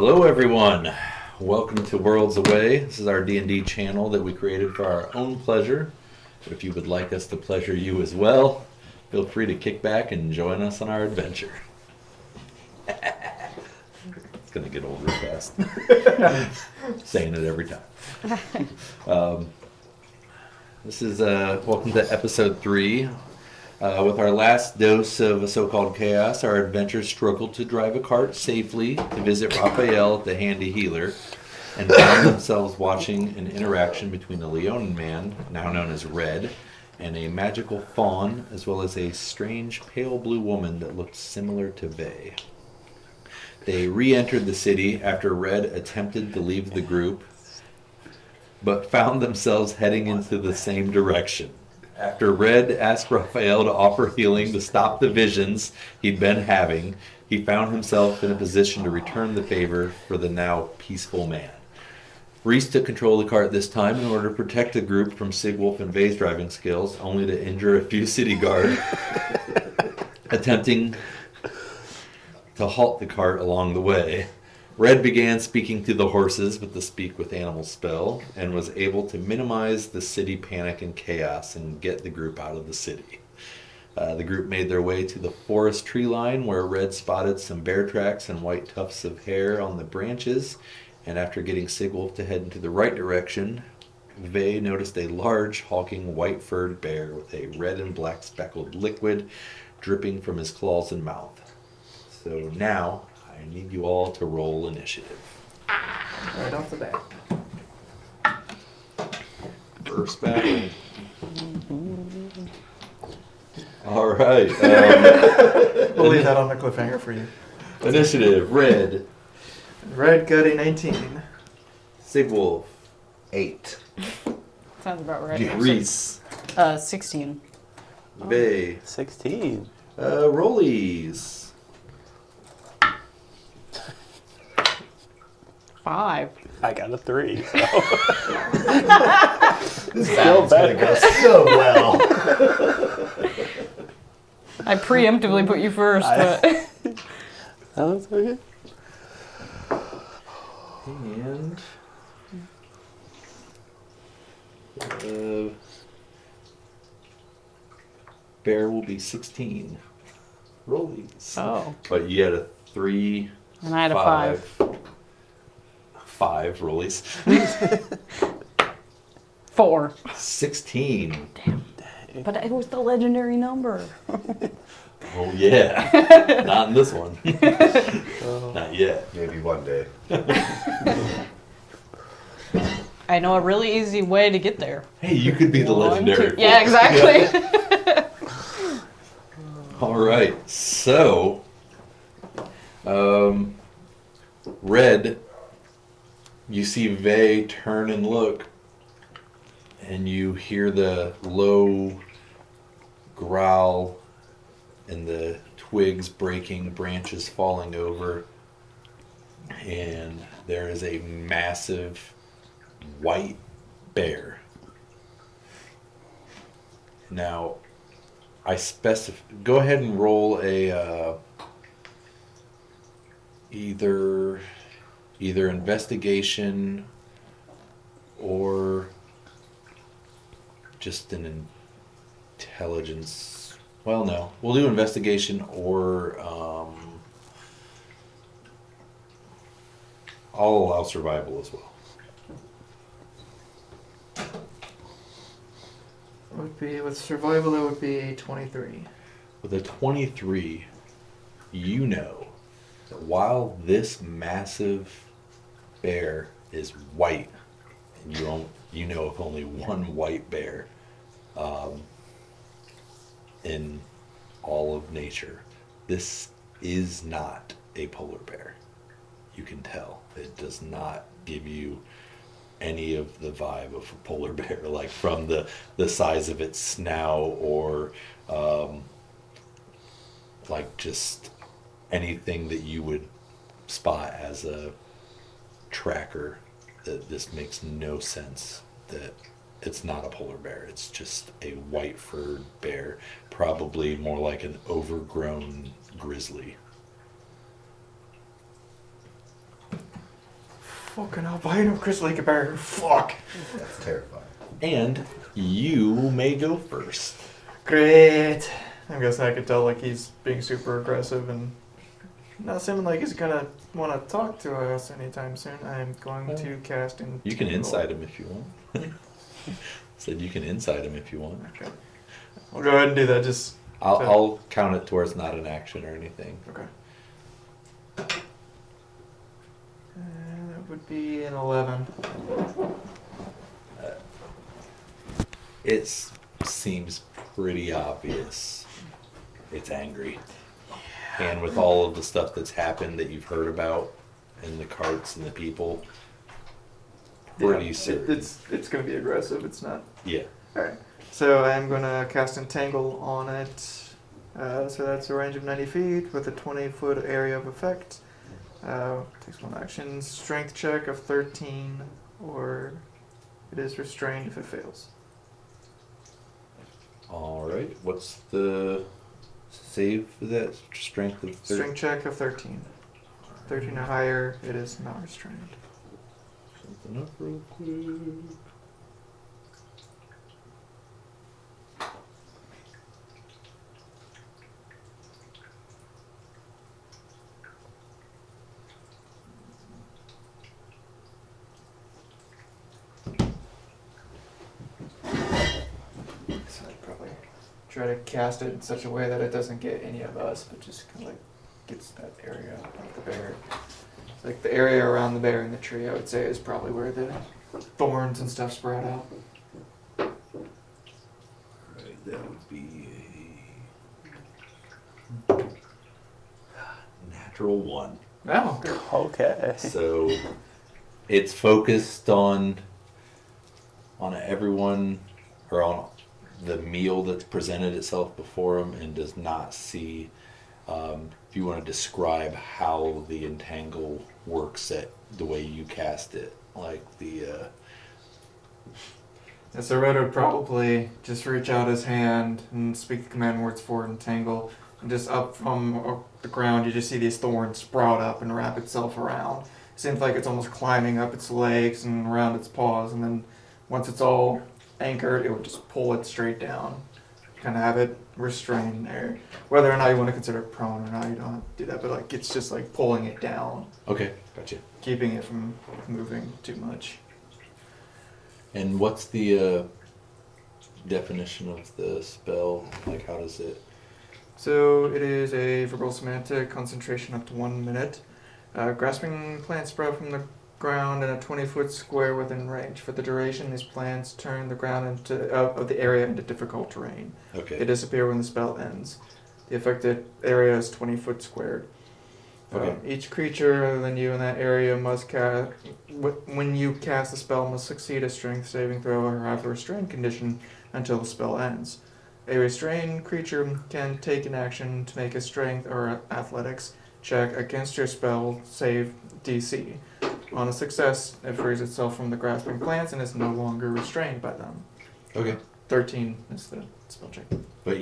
Hello everyone, welcome to Worlds Away. This is our D&D channel that we created for our own pleasure. But if you would like us to pleasure you as well, feel free to kick back and join us on our adventure. It's going to get old real fast. Saying it every time. This is welcome to episode 3. With our last dose of a so-called chaos, our adventurers struggled to drive a cart safely to visit Raphael, the handy healer, and found themselves watching an interaction between a Leonin man, now known as Red, and a magical faun, as well as a strange pale blue woman that looked similar to Vey. They re-entered the city after Red attempted to leave the group, but found themselves heading into the same direction. After Red asked Raphael to offer healing to stop the visions he'd been having, he found himself in a position to return the favor for the now peaceful man. Reese took control of the cart this time in order to protect the group from Sigwolf and Vey's driving skills, only to injure a few city guard attempting to halt the cart along the way. Red began speaking to the horses with the Speak with Animals spell and was able to minimize the city panic and chaos and get the group out of the city. The group made their way to the forest tree line where Red spotted some bear tracks and white tufts of hair on the branches, and after getting Sigwolf to head into the right direction, Vey noticed a large, hulking, white-furred bear with a red and black speckled liquid dripping from his claws and mouth. So now, I need you all to roll initiative. Right off the bat. First battle. All right. We'll leave that on the cliffhanger for you. Initiative. Red. Red got a 19. Sigwolf. 8. Sounds about right. Reese. 16. Vey. 16. Rollies. 5. I got a 3. So. This battle's gonna go so well. I preemptively put you first, but Oh, that's okay. And bear will be 16. Rollies. oh, But you had a 3, and I had a 5. 5 rollies. 4. 16. Damn. But it was the legendary number. Oh yeah. Not in this one. Not yet. Maybe one day. I know a really easy way to get there. Hey, you could be the legendary. Yeah, exactly. All right. So, Red, you see Vey turn and look, and you hear the low growl and the twigs breaking, branches falling over, and there is a massive white bear. Now, go ahead and roll a either investigation or just an intelligence. Well, no, we'll do investigation or I'll allow survival as well. Would be with survival. That would be a 23. With a 23, you know that while this massive bear is white, and you know of only one white bear in all of nature, this is not a polar bear. You can tell. It does not give you any of the vibe of a polar bear, like from the size of its snout or like just anything that you would spot as a tracker. That this makes no sense that it's not a polar bear. It's just a white furred bear, probably more like an overgrown grizzly. Fucking albino grizzly bear. Fuck. That's terrifying. And you may go first. Great. I'm guessing I could tell like he's being super aggressive and not seeming like he's gonna want to talk to us anytime soon. I'm going to cast in. You can insight him if you want. Said you can insight him if you want. Okay. I'll go ahead and do that. Just. I'll count it towards not an action or anything. Okay. That would be an 11. It seems pretty obvious. It's angry. And with all of the stuff that's happened that you've heard about, and the carts and the people, pretty certain. It's going to be aggressive. It's not. Yeah. Alright. So I'm going to cast Entangle on it. So that's a range of 90 feet with a 20-foot area of effect. Takes one action. Strength check of 13, or it is restrained if it fails. Alright. What's the save for that? Strength of 30? Strength check of 13. 13 or higher, it is not restrained. Something up real quick. So I'd probably try to cast it in such a way that it doesn't get any of us, but just kind of like gets that area of the bear. Like the area around the bear and the tree, I would say, is probably where the thorns and stuff spread out. Right, that would be a natural 1. Oh, good. Okay. So it's focused on everyone, or on the meal that's presented itself before him, and does not see. If you want to describe how the entangle works at the way you cast it, like the. Yeah, so Red would probably just reach out his hand and speak the command words for Entangle, and just up from the ground, you just see these thorns sprout up and wrap itself around. Seems like it's almost climbing up its legs and around its paws, and then once it's all anchored, it would just pull it straight down. Kind of have it restrained there. Whether or not you want to consider it prone or not, you don't have to do that, but like it's just like pulling it down, Okay, gotcha. keeping it from moving too much. And what's the definition of the spell? Like, how does it? So it is a verbal semantic concentration up to 1 minute. Grasping plants sprout from the ground in a 20-foot square within range. For the duration, these plants turn the ground of the area into difficult terrain. Okay. They disappear when the spell ends. The affected area is 20-foot squared. Okay. Each creature other than you in that area must cast. When you cast the spell, must succeed a strength saving throw or have a restrained condition until the spell ends. A restrained creature can take an action to make a strength or athletics check against your spell save DC. On a success, it frees itself from the grasping plants and is no longer restrained by them. Okay. 13 is the spell check. But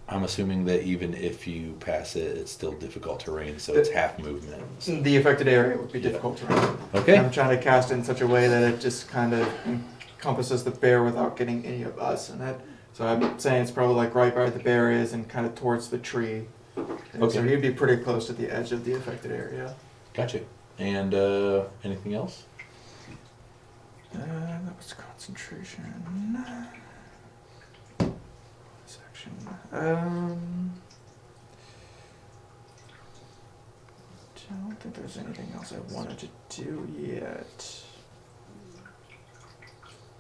I'm assuming that even if you pass it, it's still difficult terrain, so it's half movement. So. The affected area would be difficult to run. Okay. I'm trying to cast it in such a way that it just kind of encompasses the bear without getting any of us in it. So I'm saying it's probably like right where the bear is and kind of towards the tree. And Okay. So he'd be pretty close to the edge of the affected area. Gotcha. And anything else? That was concentration. Section. Don't think there's anything else I wanted to do yet.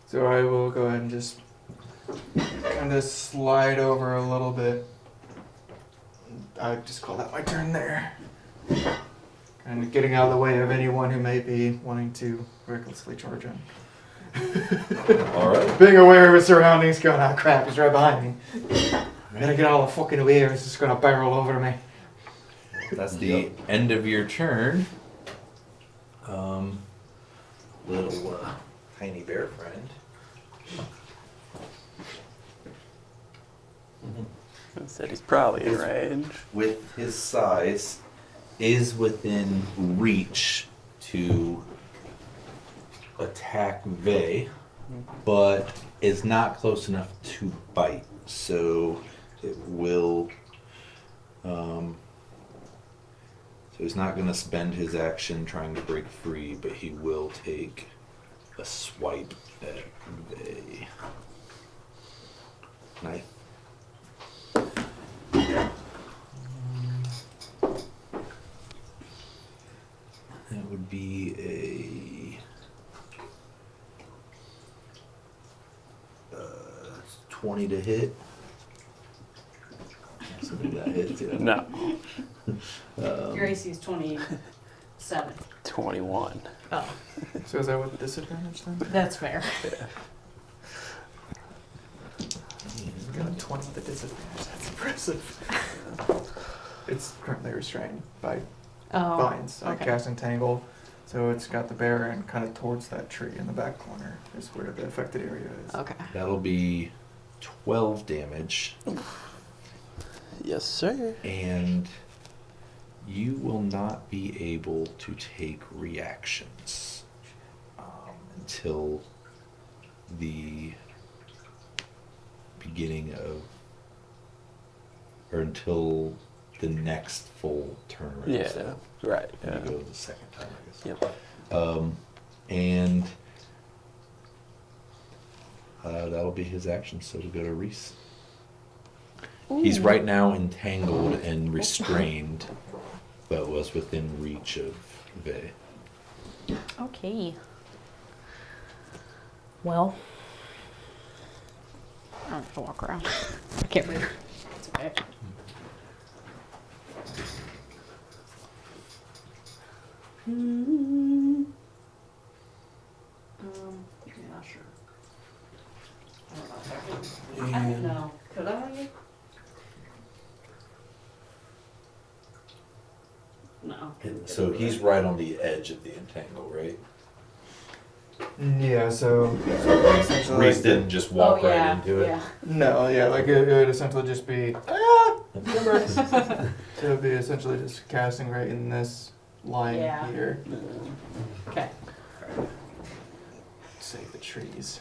So I will go ahead and just kind of slide over a little bit. I just call that my turn there. Kind of getting out of the way of anyone who may be wanting to recklessly charge him. All right. Being aware of his surroundings, going, oh crap, he's right behind me. I gotta get all the fucking way or he's just gonna barrel over me. That's the end of your turn. Little tiny bear friend. Said he's probably in range. With his size, is within reach to attack Vey, but is not close enough to bite. So it will. So he's not going to spend his action trying to break free, but he will take a swipe at Vey. Knife. That would be a 20 to hit. So that hits, yeah. No. Your AC is 27. 21. Oh, So is that with disadvantage then? that's fair. Got a 20 with a disadvantage. That's impressive. It's currently restrained by Oh, vines. I okay. cast Entangle, so it's got the bear and kind of towards that tree in the back corner is where the affected area is. Okay. That'll be 12 damage, Yes, sir. and you will not be able to take reactions until the beginning of, or until the next full turn. Yeah. So Right. you Yeah. go the second time, I guess. Yep. And that'll be his action. So we'll go to Reese. He's right now entangled and restrained, but was within reach of Vey. Okay. Well, I don't have to walk around. I can't read. It's okay. Yeah, sure. I don't know if I can. I don't know. Could I? No. So he's right on the edge of the entangle, right? Yeah, so essentially. Reese didn't just walk right into it. Yeah. No, yeah, like it would essentially just be. So it would be essentially just casting right in this line Yeah. here. Okay. Save the trees.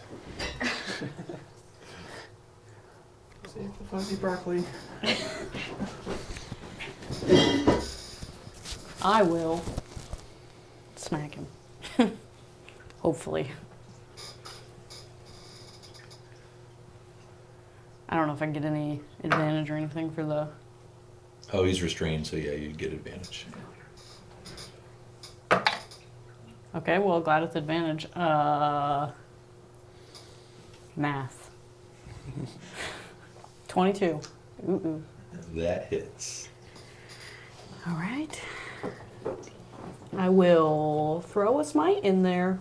Save the fuzzy broccoli. I will smack him. Hopefully. I don't know if I can get any advantage or anything for the. Oh, he's restrained, so yeah, you'd get advantage. Okay, well, glad it's advantage. Math. 22. Ooh. That hits. All right. I will throw a smite in there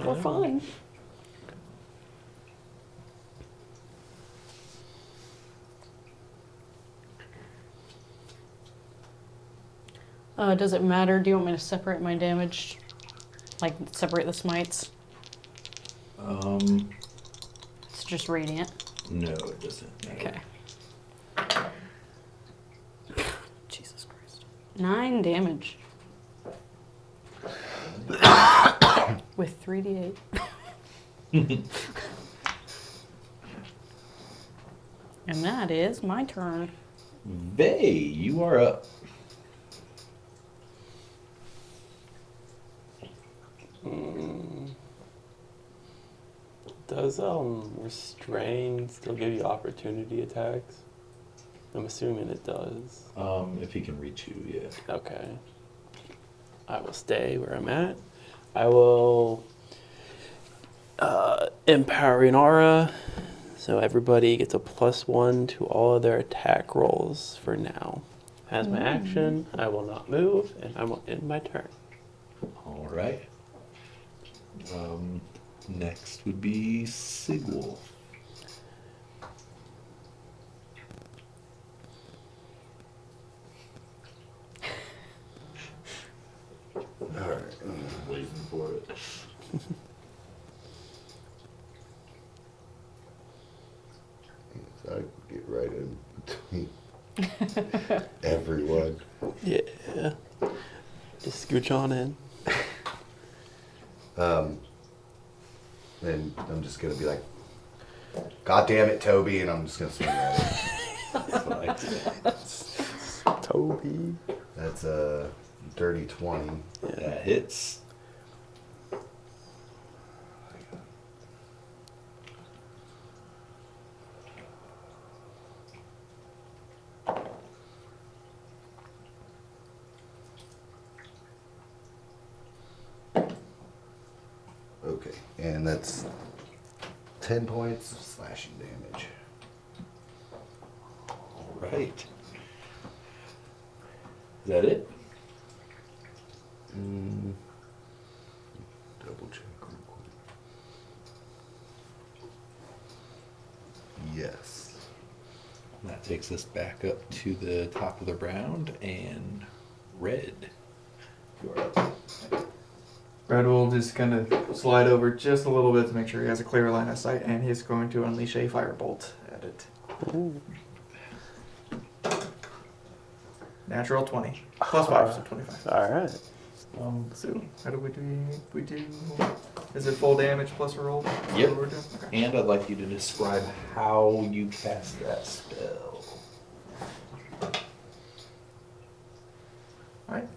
for fun. Does it matter? Do you want me to separate my damage? Like, separate the smites? It's just radiant. No, it doesn't matter. Okay. Jesus Christ. 9 damage. With 3d8. And that is my turn. Vey, you are up. Does restrain still give you opportunity attacks? I'm assuming it does. If he can reach you, yeah. Okay. I will stay where I'm at. I will empowering aura, so everybody gets a +1 to all of their attack rolls for now. As my action, I will not move, and I will end my turn. All right. Next would be Sigwolf. Alright, I'm waiting for it. So I can get right in between everyone. Yeah. Just scooch on in. Then I'm just gonna be like, God damn it, Toby, and I'm just gonna swing at it. Toby. That's a dirty 20. That hits. Okay, and that's 10 points of slashing damage. All right. Is that it? Double check real quick. Yes. That takes us back up to the top of the round, and Red. You're up. Red will just kind of slide over just a little bit to make sure he has a clear line of sight, and he's going to unleash a firebolt at it. Ooh. Natural 20. Plus 5, so 25. All right. So, how do we do? Is it full damage plus a roll? Is that Yep. what we're doing? Okay. And I'd like you to describe how you cast that spell. Alright.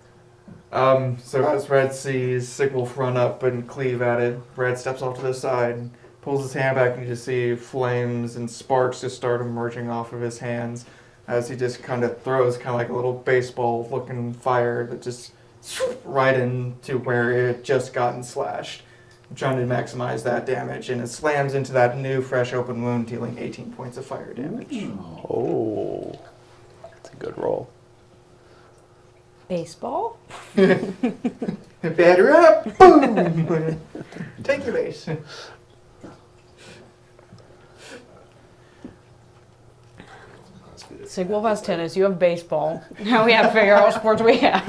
So as Red sees Sigwolf run up and cleave at it, Red steps off to the side and pulls his hand back, and you just see flames and sparks just start emerging off of his hands as he just kind of throws kind of like a little baseball looking fire that just right into where it had just gotten slashed. I'm trying to maximize that damage, and it slams into that new fresh open wound, dealing 18 points of fire damage. Oh, that's a good roll. Baseball? Batter up! Boom! Take your base. Sigwolf has tennis, you have baseball. Now we have to figure out what sports we have.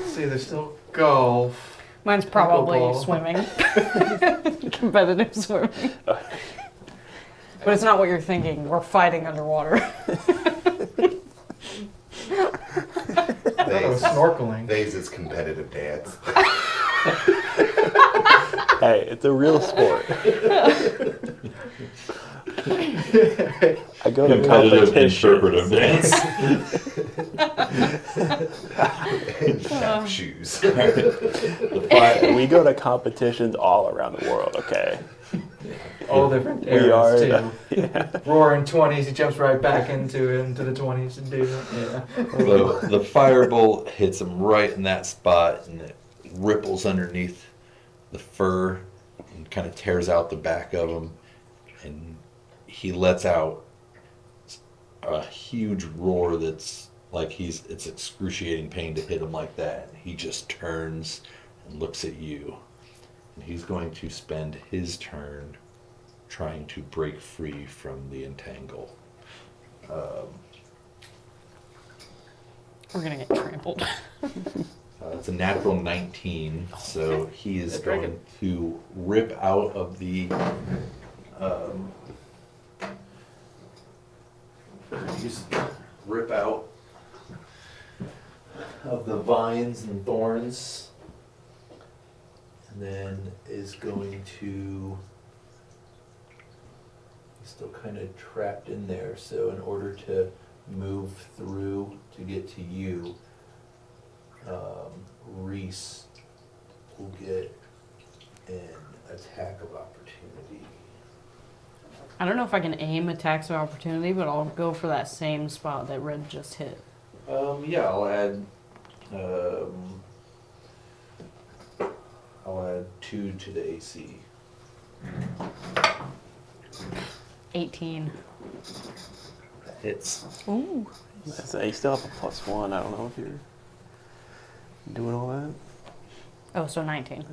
See, there's still golf. Mine's probably Pickleball. swimming. Competitive swimming. But it's not what you're thinking. We're fighting underwater. I thought it was snorkeling. Vase is competitive dance. Hey, it's a real sport. I go to competition. dance. And tap shoes. We go to competitions all around the world, okay? All different We eras, are. too. Yeah. Roaring 20s, he jumps right back into the 20s and do it. Yeah. So the firebolt hits him right in that spot, and it ripples underneath the fur and kind of tears out the back of him, and he lets out a huge roar that's like it's excruciating pain to hit him like that. He just turns and looks at you, and he's going to spend his turn trying to break free from the entangle. We're gonna get trampled. It's a natural 19, so he is going to rip out of the rip out of the vines and thorns, and then is going to. He's still kind of trapped in there, so in order to move through to get to you, Reese will get an attack of opportunity. I don't know if I can aim attacks of opportunity, but I'll go for that same spot that Red just hit. Yeah, I'll add 2 to the AC. 18. That hits. Ooh. So you still have a +1. I don't know if you're doing all that. Oh, so 19.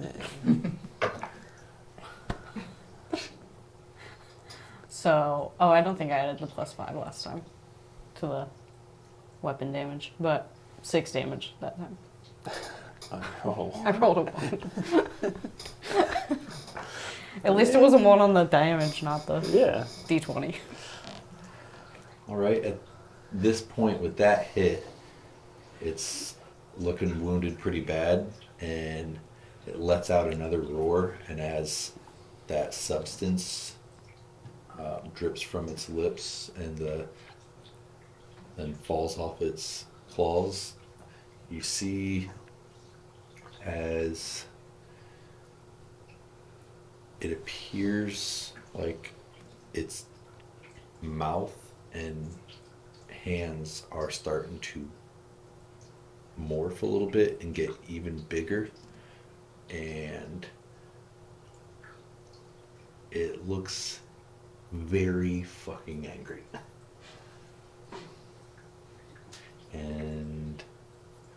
So, I don't think I added the +5 last time to the weapon damage, but 6 damage that time. Oh. I rolled a 1. At least it was a 1 on the damage, not the Yeah. d20. All right, at this point with that hit, it's looking wounded pretty bad, and it lets out another roar, and as that substance drips from its lips and then falls off its claws, you see as it appears like its mouth and hands are starting to morph a little bit and get even bigger, and it looks very fucking angry. And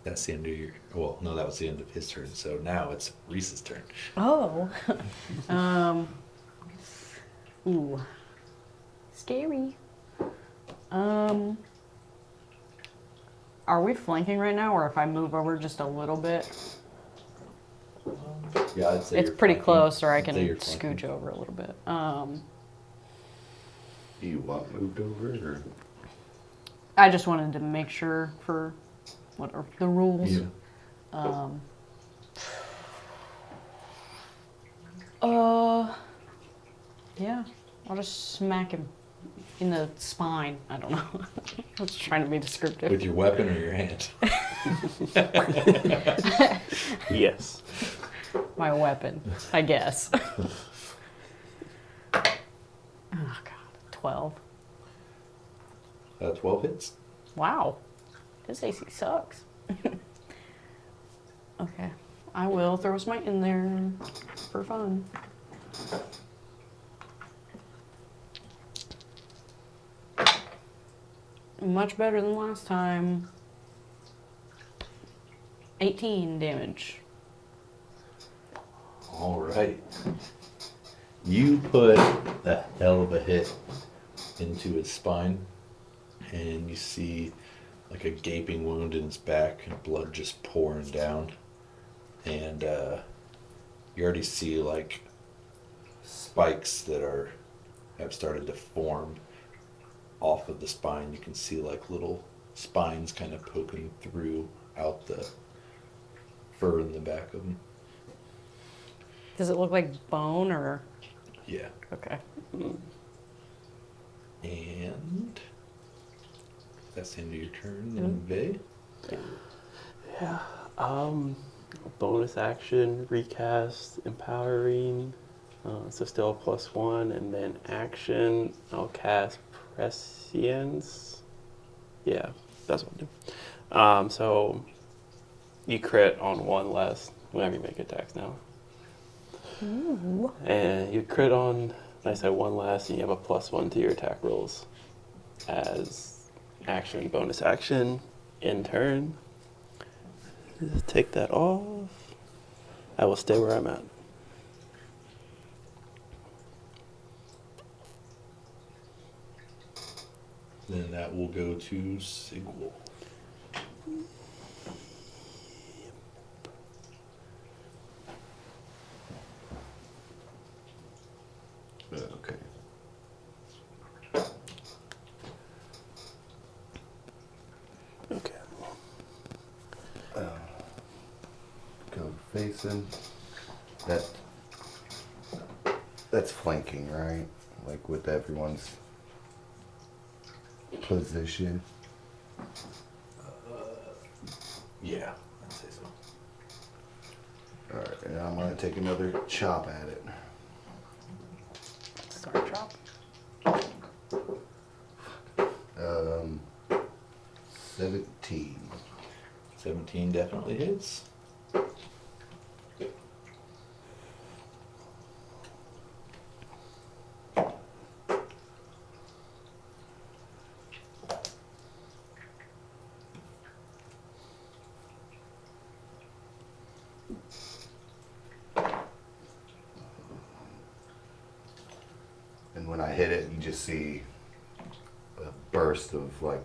that's the end of your, well, no, that was the end of his turn, so now it's Reese's turn. Oh. Ooh. Scary. Are we flanking right now, or if I move over just a little bit? Yeah, I'd say It's you're pretty flanking. close, or I I'd can say you're flanking. scooch over a little bit. Do you want moved over or? I just wanted to make sure for what are the rules. Yeah. Yeah, I'll just smack him in the spine. I don't know. I was trying to be descriptive. With your weapon or your hand? Yes. My weapon, I guess. Oh God, 12. 12 hits. Wow, this AC sucks. Okay, I will throw a smite in there for fun. Much better than last time. 18 damage. All right. You put a hell of a hit into his spine, and you see like a gaping wound in his back and blood just pouring down. And you already see like spikes that have started to form off of the spine. You can see like little spines kind of poking through out the fur in the back of him. Does it look like bone or? Yeah. Okay. And that's the end of your turn. Then Vay. Yeah. Bonus action, recast, empowering. So still a +1, and then action, I'll cast prescience. Yeah, that's what I'll do. So you crit on one less whenever you make attacks now. Ooh. And you crit on, I said one less, and you have a +1 to your attack rolls as action, bonus action, in turn. Just take that off. I will stay where I'm at. Then that will go to Sigwol. Okay. Okay. Go facing. That's flanking, right? Like with everyone's position. Yeah, I'd say so. Alright, and I'm gonna take another chop at it. Start chop. 17. 17 definitely hits. And when I hit it, you just see a burst of like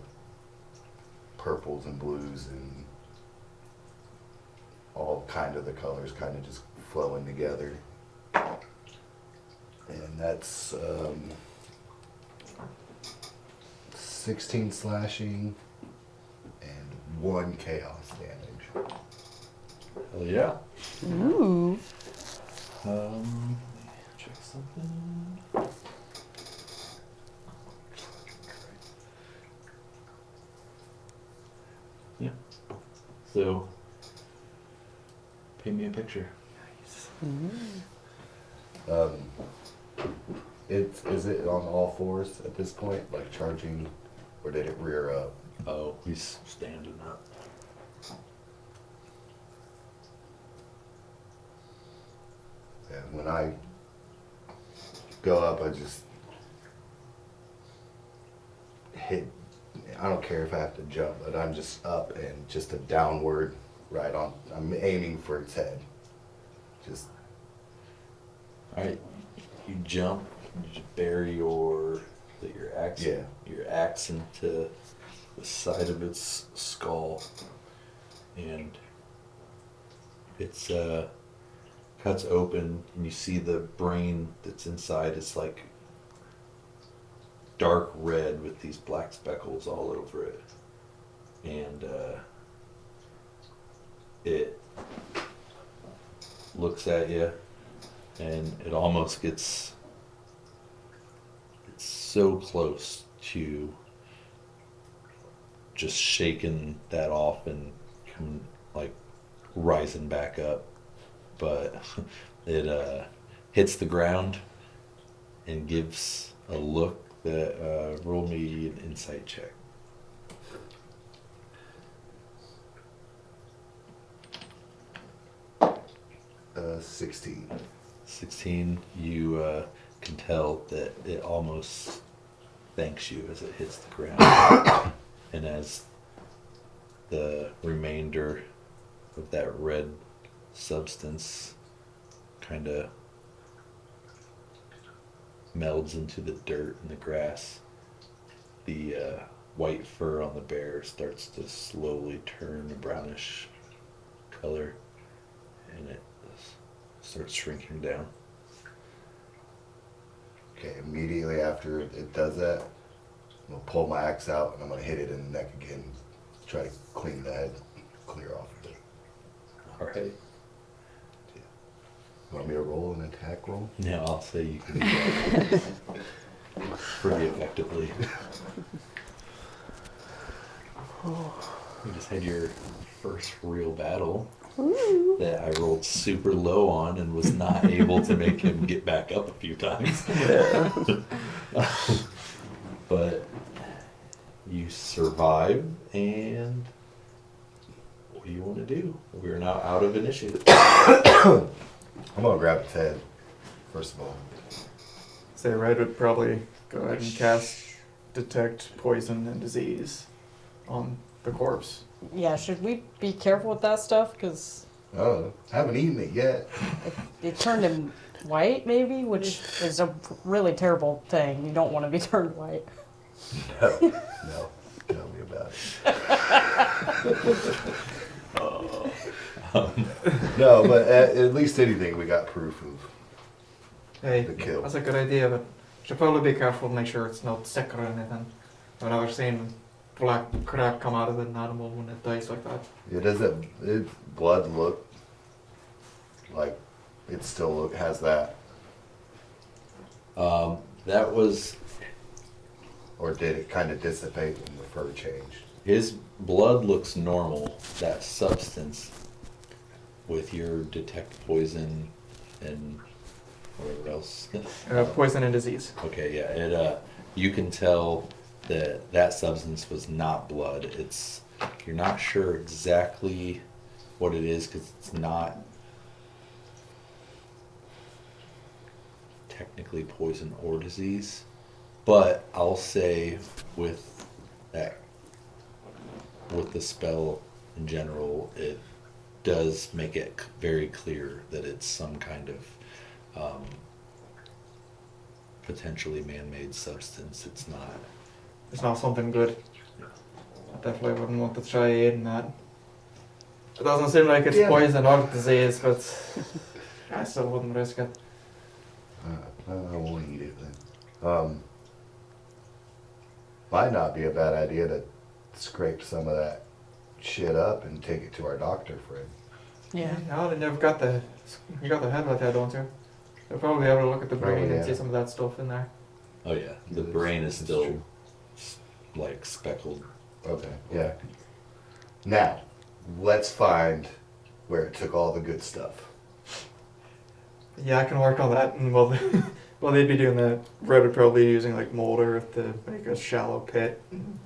purples and blues and all kind of the colors kind of just flowing together. And that's 16 slashing and 1 chaos damage. Hell yeah. Ooh. Check something. Yeah. So, paint me a picture. Is it on all fours at this point, like charging, or did it rear up? Oh, he's standing up. And when I go up, I just hit. I don't care if I have to jump, but I'm just up and just a downward right on. I'm aiming for its head. Just All right, you jump, you just bury your axe, Yeah. your axe into the side of its skull, and it's cuts open, and you see the brain that's inside. It's like dark red with these black speckles all over it, and it looks at you, and it almost gets, it's so close to just shaking that off and come, like rising back up, but it hits the ground and gives a look that roll me an insight check. 16. 16, you can tell that it almost thanks you as it hits the ground. And as the remainder of that red substance kind of melds into the dirt and the grass, the white fur on the bear starts to slowly turn a brownish color, and it starts shrinking down. Okay, immediately after it does that, I'm gonna pull my axe out and I'm gonna hit it in the neck again. Try to clean the head clear off of it. All right. Want me to roll an attack roll? Now I'll say you can do that pretty effectively. You just had your first real battle that I rolled super low on and was not able to make him get back up a few times. But you survive, and what do you want to do? We're now out of initiative. I'm gonna grab its head, first of all. Say Red would probably go ahead and cast Detect Poison and Disease on the corpse. Yeah, should we be careful with that stuff? Because Oh, I haven't eaten it yet. it turned him white, maybe, which is a really terrible thing. You don't want to be turned white. No, tell me about it. No, but at least anything, we got proof of. Hey, The kill. that's a good idea, but should probably be careful to make sure it's not sick or anything. I've never seen black crap come out of an animal when it dies like that. Yeah, does its blood look like it still has that? That was Or did it kind of dissipate when the fur changed? his blood looks normal. That substance with your detect poison and whatever else. Poison and Disease. Okay, yeah, it you can tell that that substance was not blood. It's, you're not sure exactly what it is because it's not technically poison or disease, but I'll say with that, with the spell in general, it does make it very clear that it's some kind of potentially man-made substance. It's not. It's not something good. I definitely wouldn't want to try eating that. It doesn't seem like it's Yeah. poison or disease, but I still wouldn't risk it. I won't eat it then. Might not be a bad idea to scrape some of that shit up and take it to our doctor friend. Yeah. No, they never got the. You got the headlight there, don't you? They'll probably be able to look at the brain yeah. and see some of that stuff in there. Oh yeah, the That's- brain is that's still true. like speckled. Okay, yeah. Now, let's find where it took all the good stuff. Yeah, I can work on that. And well, well, they'd be doing that. Red would probably be using like mold earth to make a shallow pit, and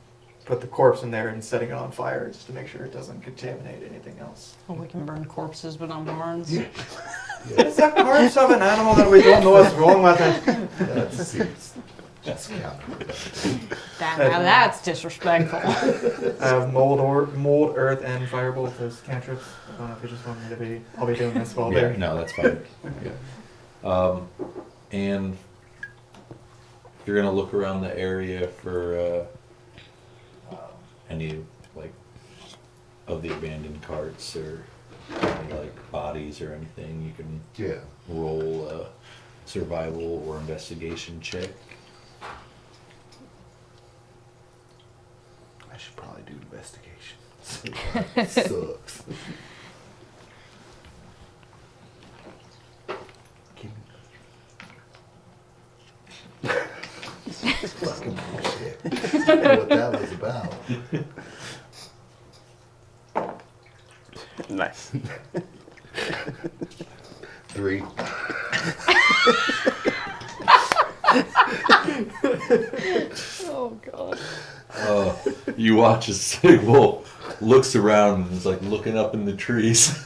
put the corpse in there and setting it on fire just to make sure it doesn't contaminate anything else. Well, we can burn corpses, but not barns. Yeah. It's a corpse of an animal that we don't know what's wrong with it. That seems just counterproductive. Now that's disrespectful. I have mold, earth, and firebolt as cantrips. I don't know if you just want me to be. I'll be doing this while Yeah, they're. no, that's fine. Yeah. And you're gonna look around the area for any like of the abandoned carts or any like bodies or anything. You can Yeah. roll a survival or investigation check. I should probably do investigation. Sucks. Fucking bullshit. I don't know what that was about. Nice. 3. Oh god. You watch as Sigwell looks around and is like looking up in the trees,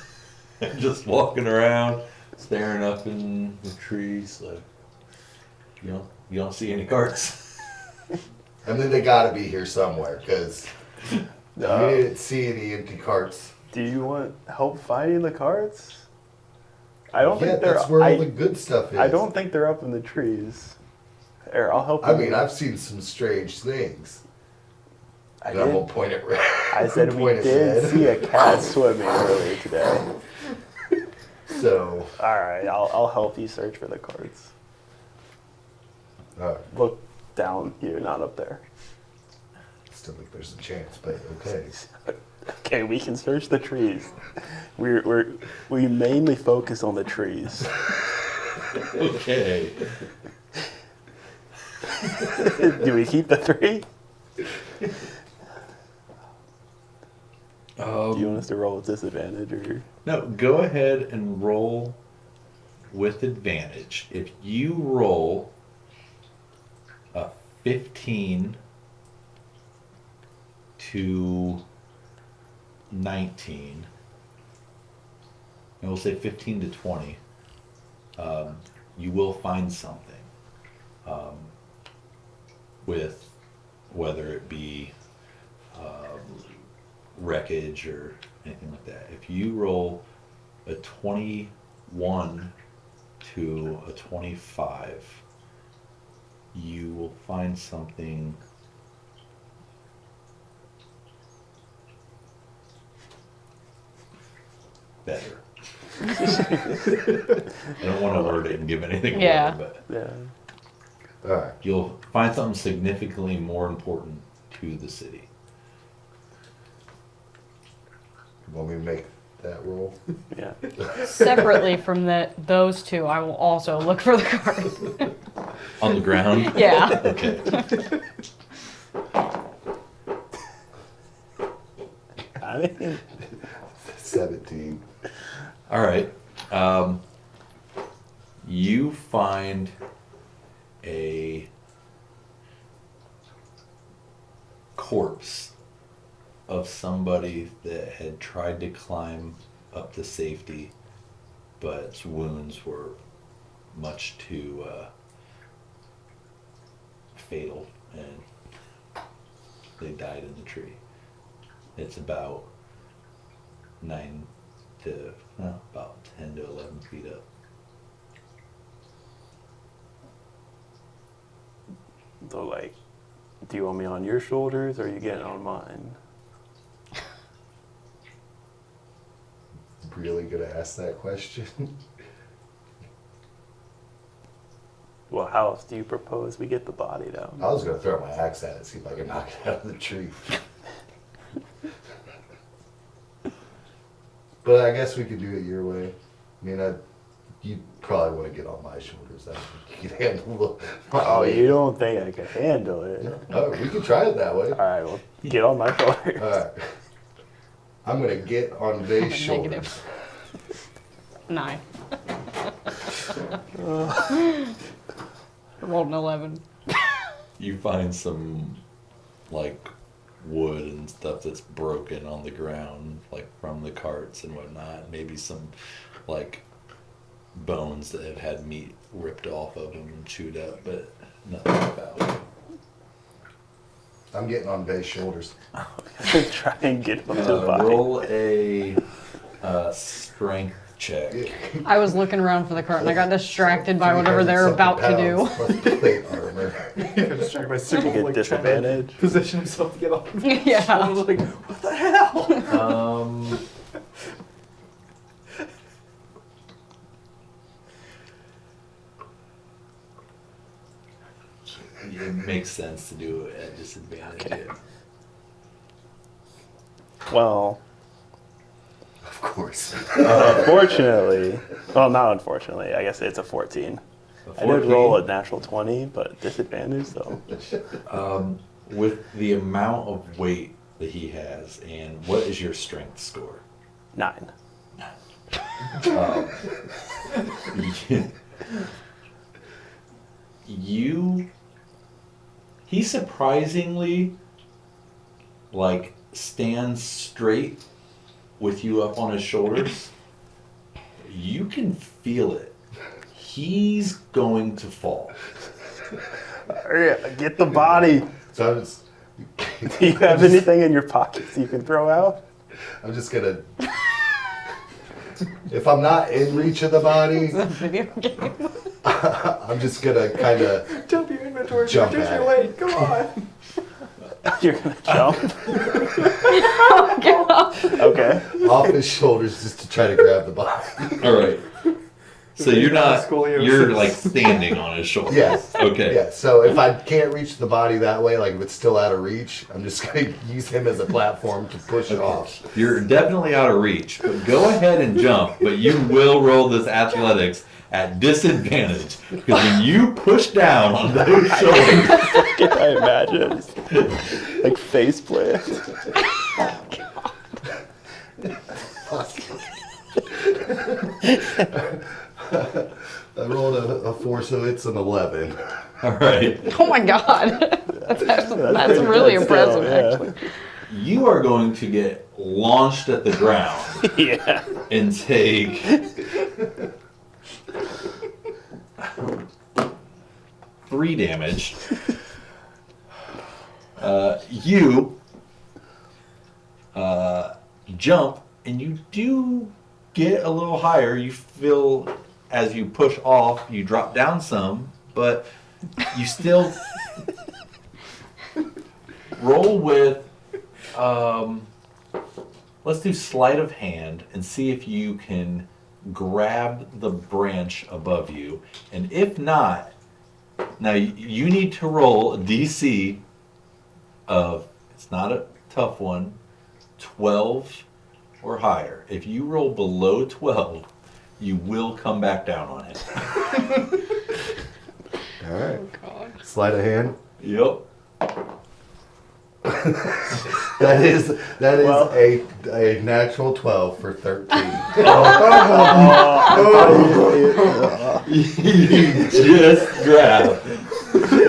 and just walking around, staring up in the trees. Like, you don't see any carts. I mean, they gotta be here somewhere, because we didn't see any empty carts. Do you want help finding the carts? I don't Yeah, think they're. that's where all the good stuff is. I don't think they're up in the trees. Here, I'll help you. I mean, I've seen some strange things. I And I won't did. point at red. I said we point at did red. see a cat swimming earlier today. So, All right, I'll help you search for the carts. Look down here, not up there. still think there's a chance, but okay. Okay, we can search the trees. We mainly focus on the trees. Okay. Do we keep the 3? Do you want us to roll with disadvantage or? No, go ahead and roll with advantage. If you roll a 15 to 19, and we'll say 15 to 20, you will find something with whether it be wreckage or anything like that. If you roll a 21 to a 25, you will find something better. I don't want to word it and give anything Yeah. away, but Yeah. Alright. you'll find something significantly more important to the city. Want me to make that roll? Yeah. Separately from those two, I will also look for the card. On the ground? Yeah. Okay. I mean, 17. All right. You find a corpse of somebody that had tried to climb up to safety, but its wounds were much too fatal, and they died in the tree. It's about 9 to about 10 to 11 feet up. so like, do you want me on your shoulders or are you getting on mine? Really gonna ask that question? Well, how else do you propose we get the body down? I was gonna throw my axe at it, see if I can knock it out of the tree. But I guess we could do it your way. I mean, you probably want to get on my shoulders. I think you can handle my Oh, weight. you don't think I can handle it? Oh, we could try it that way. All right, well, get on my shoulders. All right. I'm going to get on Vay's shoulders. Negative. 9. Rolled an 11. You find some, like, wood and stuff that's broken on the ground, like from the carts and whatnot. Maybe some, like, bones that have had meat ripped off of them and chewed up, but nothing about. I'm getting on Vay's shoulders. Try and get him to the body. Roll a strength check. I was looking around for the cart and I got distracted by whatever they're 300 about to do. something pounds plus plate armor. He got distracted by Sigil, Get like, disadvantage. trying to position himself to get off. Yeah. I was like, what the hell? It makes sense to do it at disadvantage. Okay. Well, Of course. unfortunately, well, not unfortunately, I guess it's a 14. A I did 14? roll a natural 20, but disadvantage, though. With the amount of weight that he has, and what is your strength score? 9. He surprisingly, like, stands straight with you up on his shoulders. You can feel it. He's going to fall. Hurry up, get the body. So I'm just, Do you have anything in your pockets you can throw out? I'm just gonna. If I'm not in reach of the body, Video game. I'm just gonna kind of Dump your inventory, Jump reduce at your it. weight, come on. You're gonna jump? Okay. off his shoulders just to try to grab the body. All right. So you're not, Scoliosis. you're like standing on his shoulder. Yes. Okay. Yeah. So if I can't reach the body that way, like if it's still out of reach, I'm just gonna use him as a platform to push it off. You're definitely out of reach, but go ahead and jump, but you will roll this athletics at disadvantage. Because when you push down on those shoulders, Can I imagine? Like face plant. I rolled a 4, so it's an 11. all right, Oh my god. That's really good impressive, still, yeah. actually. you are going to get launched at the ground Yeah. and take 3 damage. You jump and you do get a little higher. You feel as you push off, you drop down some, but you still roll with. Let's do sleight of hand and see if you can grab the branch above you. And if not, now you need to roll a DC of, it's not a tough one, 12 or higher. If you roll below 12, you will come back down on it. All right. Oh god. Sleight of hand. Yep. That is Well- a natural 12 for 13.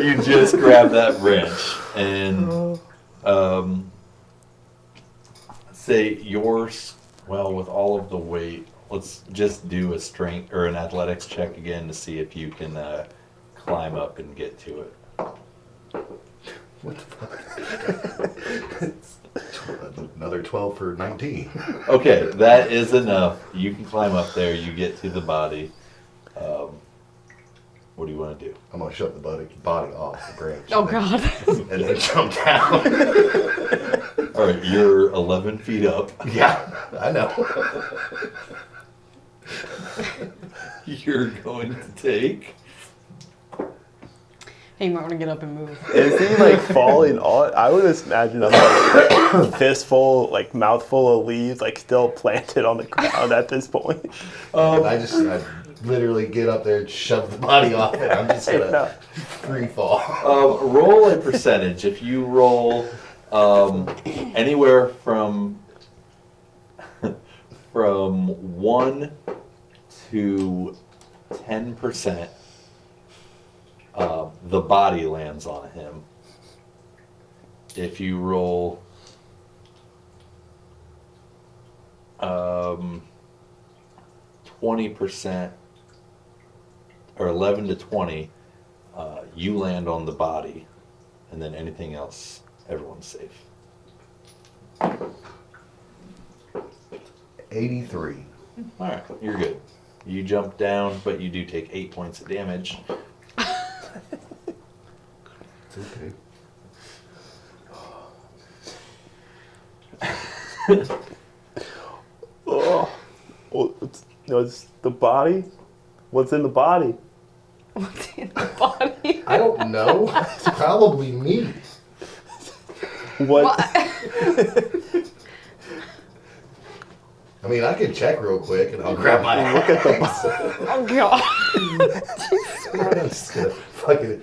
You just grab that branch and say yours. Well, with all of the weight, let's just do a strength or an athletics check again to see if you can climb up and get to it. What the fuck? Another 12 for 19. Okay, that is enough. You can climb up there. You get to the body. What do you want to do? I'm gonna shut the body off the branch. Oh god. And then jump down. All right, you're 11 feet up. Yeah, I know. You're going to take. Hey, you might want to get up and move. Is he like falling on? I would just imagine a like, fistful, like mouthful of leaves, like still planted on the ground at this point. I literally get up there and shove the body off it. I'm just gonna No. free fall. Roll a percentage. If you roll anywhere from 1 to 10%, the body lands on him. If you roll 20% or 11 to 20, you land on the body, and then anything else, everyone's safe. 83. All right, you're good. You jump down, but you do take 8 points of damage. It's okay. Oh, it's the body. What's in the body? What's in the body? I don't know. It's probably me. What? I mean, I can check real quick and I'll grab my Look at the axe. Oh, God. I'm just gonna fucking.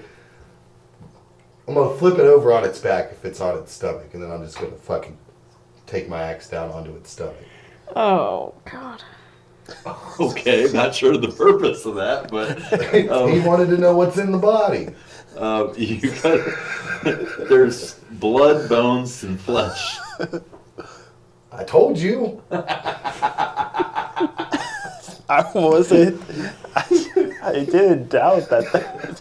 I'm gonna flip it over on its back if it's on its stomach, and then I'm just gonna fucking take my axe down onto its stomach. Oh, God. Okay, not sure the purpose of that, but He wanted to know what's in the body. you got there's blood, bones, and flesh. I told you. I wasn't. I didn't doubt that.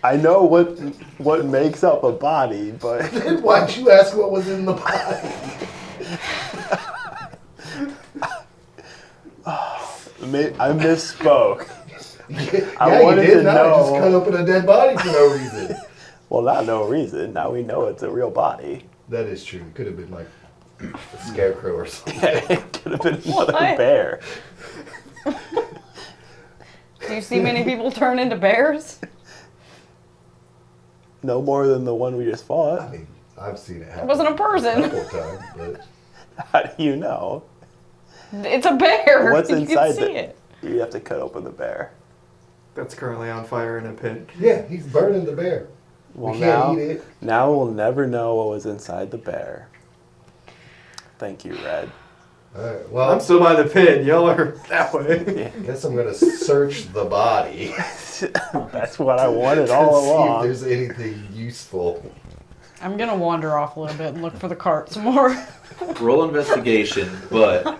I know what makes up a body, but Then why'd you ask what was in the body? I misspoke. Yeah, you wanted did to not. I just know- cut open a dead body for no reason. Well, not no reason. Now we know it's a real body. That is true. It could have been like a scarecrow or something. It could have been another What? bear. Do you see many people turn into bears? No more than the one we just I fought. mean, I've seen it happen. wasn't a person. A couple of times, but How do you know? It's a bear. What's You inside can see it. You have to cut open the bear. That's currently on fire in a pit. yeah, he's burning the bear. Well, We can't now, eat it. now we'll never know what was inside the bear. Thank you, Red. All right, well, I'm still by the pit. Y'all are that way. Yeah, I guess I'm gonna search the body that's what I wanted to all see if along. there's anything useful. I'm going to wander off a little bit and look for the cart some more. Roll investigation, but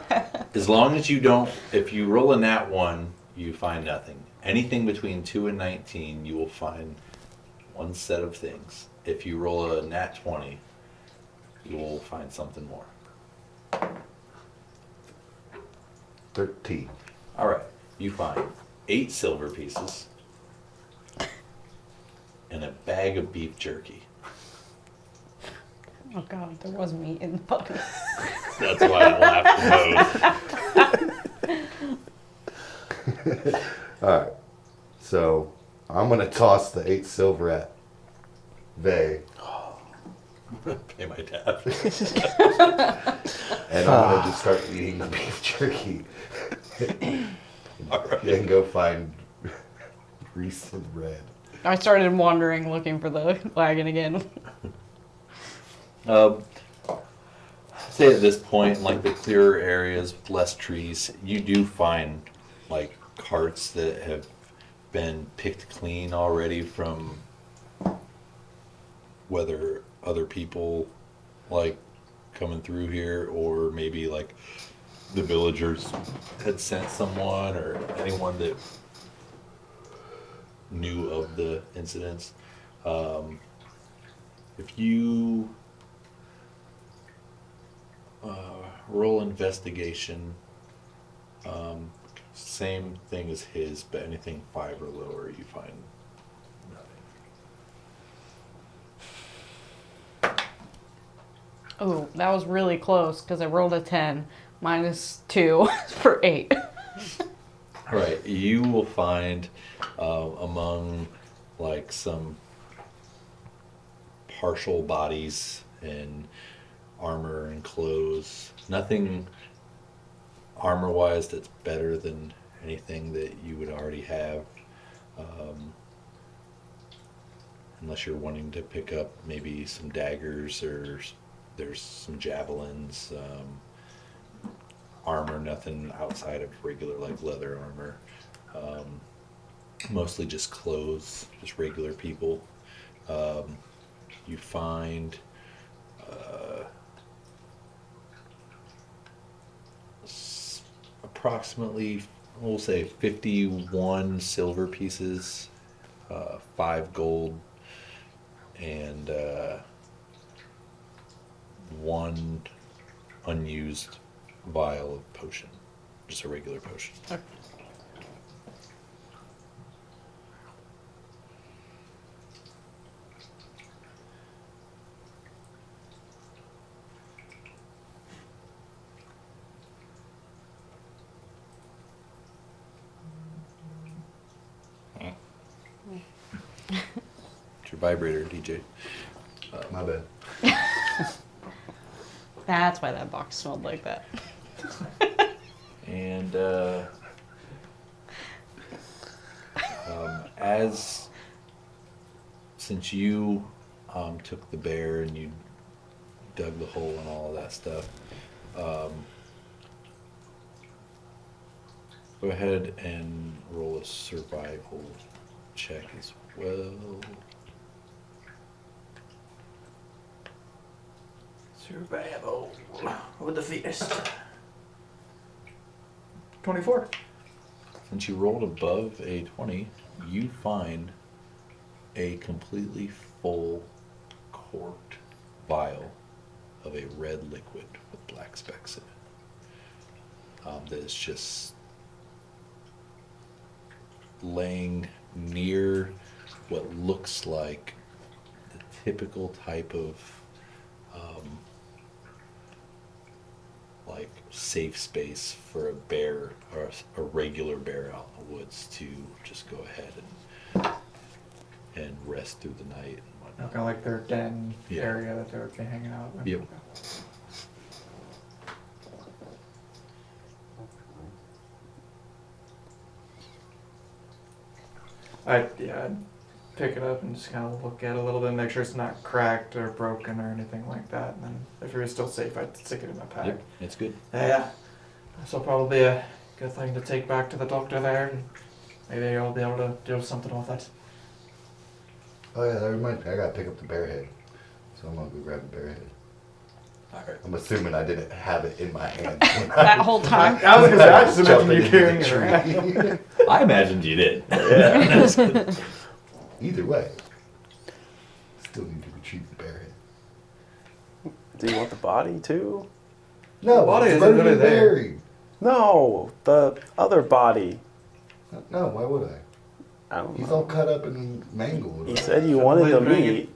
as long as you don't, if you roll a nat 1, you find nothing. Anything between 2 and 19, you will find one set of things. If you roll a nat 20, you will find something more. 13. All right, you find 8 silver pieces and a bag of beef jerky. Oh, God, there was meat in the body. That's why I laughed the most. All right, so I'm gonna toss the 8 silver at Vay, Pay my tab. and I'm gonna just start eating the beef jerky, All right. and go find Reese and Red. I started wandering looking for the wagon again. Say at this point, like the clearer areas with less trees, you do find like carts that have been picked clean already from whether other people like coming through here or maybe like the villagers had sent someone or anyone that knew of the incidents. If you roll investigation, same thing as his, but anything 5 or lower, you find nothing. Oh, that was really close because I rolled a 10 minus 2 for 8. All right, you will find among like some partial bodies and armor and clothes. Nothing armor-wise that's better than anything that you would already have. Unless you're wanting to pick up maybe some daggers or there's some javelins. Armor, nothing outside of regular like leather armor. Mostly just clothes, just regular people. You find approximately, we'll say 51 silver pieces, 5 gold, and 1 unused vial of potion, just a regular potion. Okay. It's your vibrator, DJ. My bad. That's why that box smelled like that. And since you took the bear and you dug the hole and all of that stuff, go ahead and roll a survival check as well. Survival with the fittest. 24. Since you rolled above a 20, you find a completely full corked vial of a red liquid with black specks in it. That is just laying near what looks like the typical type of like safe space for a bear or a regular bear out in the woods to just go ahead and rest through the night and whatnot. Kind of like their den Yeah. area that they would be hanging out with. Yep. I'd pick it up and just kind of look at it a little bit, make sure it's not cracked or broken or anything like that. And then if it was still safe, I'd stick it in my pack. Yep, it's good. Yeah. This will probably be a good thing to take back to the doctor there, and maybe I'll be able to do something with it. Oh yeah, that reminds me. I gotta pick up the bear head. So I'm gonna go grab the bear head. Alright. I'm assuming I didn't have it in my hand. That whole time. I was gonna say, I just imagine Jumping you into carrying the it around. tree. I imagined you did. Either way, still need to retrieve the bear head. Do you want the body too? No, The body it's isn't buried really and there. buried. No, the other body. No, why would I? I don't He's know. all cut up and mangled. You said you wanted the Shouldn't they bring meat.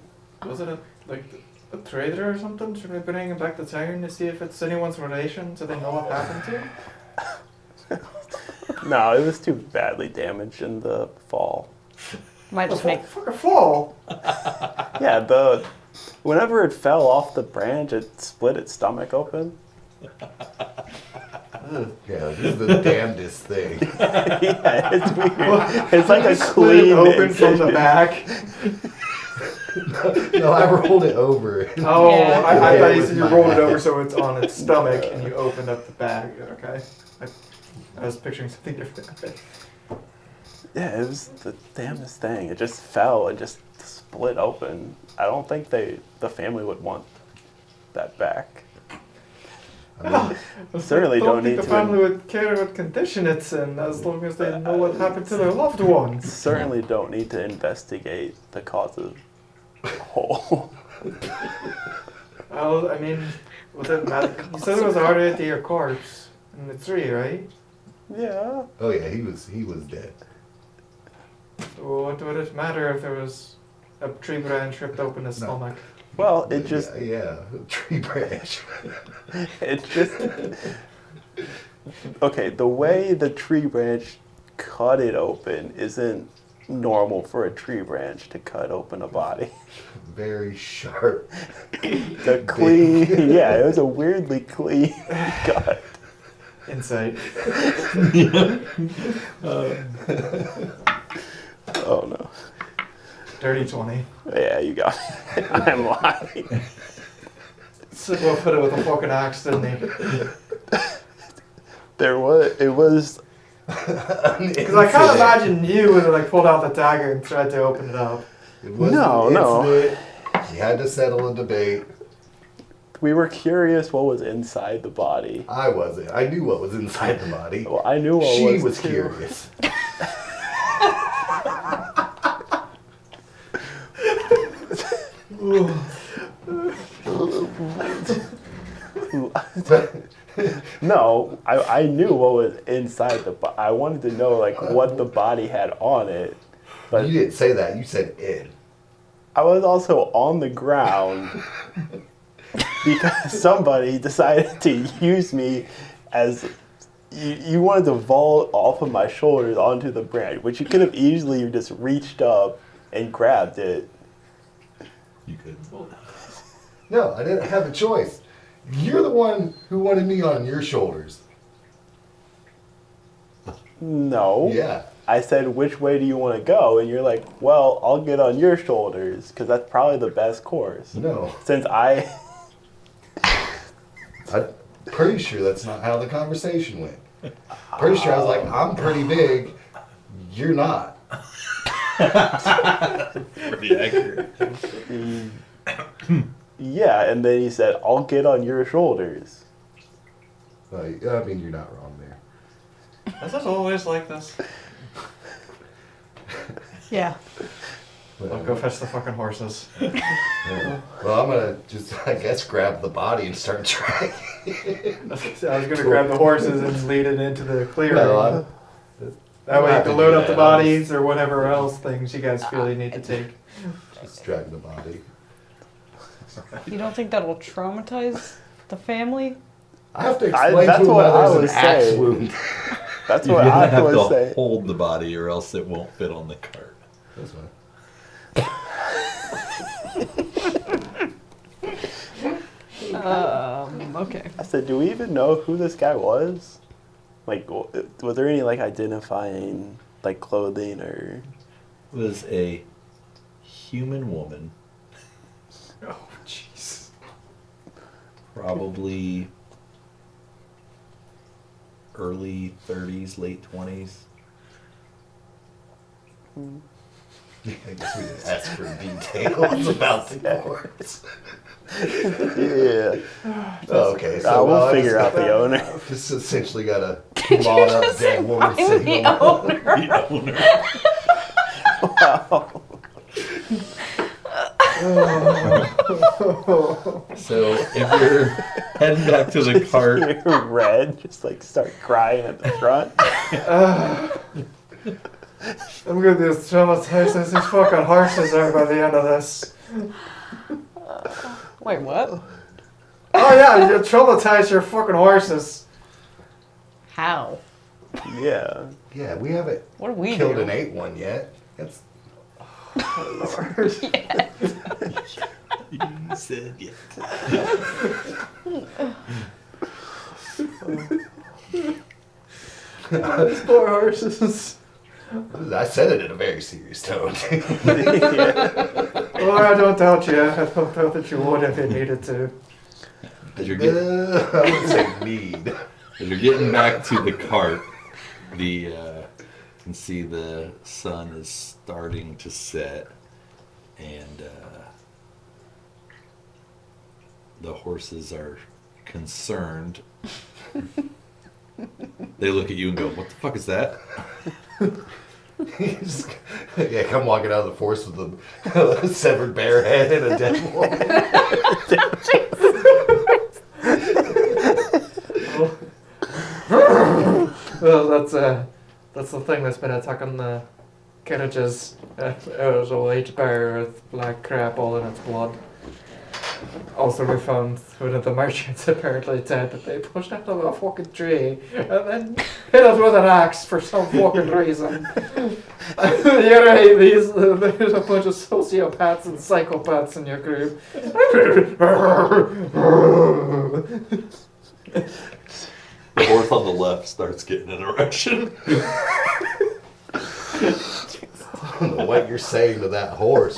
Was it a trader or something? Should we bring him back to town to see if it's anyone's relation so they know what happened to him? No, it was too badly damaged in the fall. Might just make Fucking fall! Yeah, whenever it fell off the branch, it split its stomach open. Ugh. Yeah, this is the damnedest thing. Yeah, it's weird. It's like a Split it clean open from the incision. back. No, I rolled it over. Oh, Yeah. I Yeah, thought it you was said you my rolled it hand. over so it's on its stomach and you opened up the bag. Okay. I was picturing something different. Okay. Yeah, it was the damnedest thing. It just fell and just split open. I don't think the family would want that back. I mean, Certainly don't don't think need the to family would care what condition it's in as long as they know what happened to their loved ones. Certainly don't need to investigate the cause of the hole. Well, I mean, was it you said it was already to your corpse in the tree, right? Yeah. oh yeah, he was dead. So what would it matter if there was a tree branch ripped open his No. stomach? Well, it just yeah, tree branch. It's just okay. The way the tree branch cut it open isn't normal for a tree branch to cut open a body. Very sharp. The clean, yeah, it was a weirdly clean cut. Insight. Oh no. Dirty 20. Yeah, you got me. I'm lying. Sidwell put it with a fucking axe, didn't he? It was, Because I can't imagine you would have like pulled out the dagger and tried to open it up. It was No, an no. incident. He had to settle a debate. we were curious what was inside the body. I wasn't. I knew what was inside the body. Well, I knew what She was was too. curious. No, I knew what was inside the body. I wanted to know like what the body had on it. But You didn't say that. You said it. I was also on the ground because somebody decided to use me as you wanted to vault off of my shoulders onto the branch, which you could have easily just reached up and grabbed it. You could. No, I didn't have a choice. You're the one who wanted me on your shoulders. No. Yeah. I said, which way do you want to go? And you're like, well, I'll get on your shoulders because that's probably the best course. No. Since I'm pretty sure that's not how the conversation went. Pretty sure I was like, I'm pretty big. You're not. Pretty accurate. Yeah, and then he said, I'll get on your shoulders. Like, I mean, you're not wrong there. Is this always like this? Yeah. I'll go fetch the fucking horses. Yeah. Well, I'm gonna just, I guess, grab the body and start dragging. I was gonna grab the horses and lead it into the clearing. No, that way you I'm can happy load to up do the that. bodies or whatever else things you guys feel you need to take. just drag the body. You don't think that'll traumatize the family? I have to explain that's to him what why I there's was an axe saying. wound. That's You're what gonna I have was to saying. hold the body, or else it won't fit on the cart. This one. Okay. I said, do we even know who this guy was? Like, was there any like identifying like clothing or? It was a human woman, Oh, jeez. probably early 30s, late 20s. I guess we didn't ask for details about the corpse. Yeah, Okay, so we'll well, I figure just out the owner. Just essentially got a clawed up dead woman I'm sitting the on owner. The owner. Wow. So if you're heading back to the cart, You're red, just like start crying at the front. I'm gonna be as traumatized as these fucking horses are by the end of this. Wait, what? Oh yeah, you traumatized your fucking horses. How? Yeah. Yeah, we haven't What do we killed do? and ate one yet. That's you said yeah. These poor horses. I said it in a very serious tone. Oh, I don't doubt you. I don't doubt that you would if you needed to. As you're getting, I wouldn't say need. as you're getting back to the cart, you can see the sun is starting to set, and the horses are concerned. They look at you and go, "What the fuck is that?" Yeah, come walking out of the forest with a severed bear head and a dead woman. Well, that's the thing that's been attacking the carriages. It was a white bear with black crap all in its blood. Also, we found one of the merchants apparently said that they pushed out of a fucking tree and then hit us with an axe for some fucking reason. You're right, there's a bunch of sociopaths and psychopaths in your group. The horse on the left starts getting an erection. I don't know what you're saying to that horse.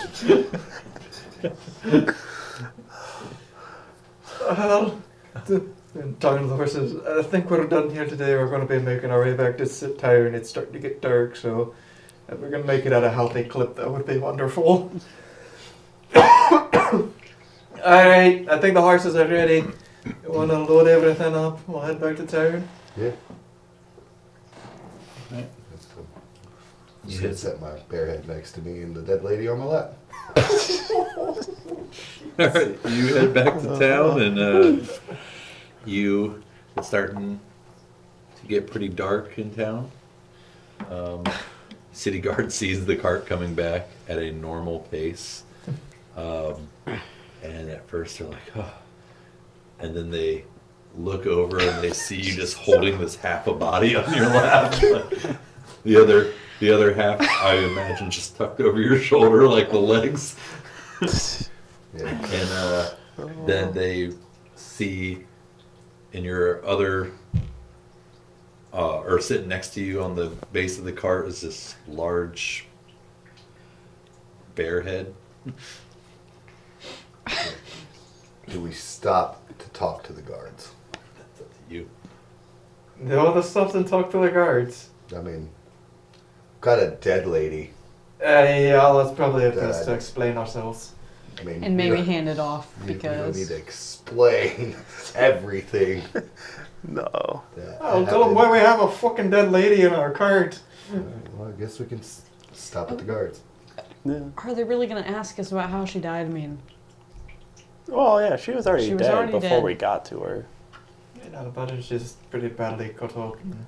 Well, talking to the horses, I think we're done here today. We're going to be making our way back to town. It's starting to get dark, so if we're going to make it at a healthy clip, that would be wonderful. Alright, I think the horses are ready. You want to load everything up? We'll head back to town. Yeah. Right. That's cool. Just gonna set my bare head next to me and the dead lady on my lap. All right, you head back to town, and it's starting to get pretty dark in town. City guard sees the cart coming back at a normal pace, and at first they're like, "Oh," and then they look over and they see you just holding this half a body on your lap. The other half, I imagine, just tucked over your shoulder like the legs. Yeah. And then they see in your other, or sitting next to you on the base of the cart is this large bear head. Do we stop to talk to the guards? That's up to you. No, the stuff and talk to the guards. I mean, got a dead lady. Yeah, let's probably have to explain ourselves. I mean, And maybe hand it off you don't need because to explain everything. No. Oh, tell them why we have a fucking dead lady in our cart. Well, I guess we can stop at the guards. Yeah. are they really gonna ask us about how she died? I mean, Well, yeah, she was already She was dead already before dead. we got to her. You know, but it's just pretty badly cut up. And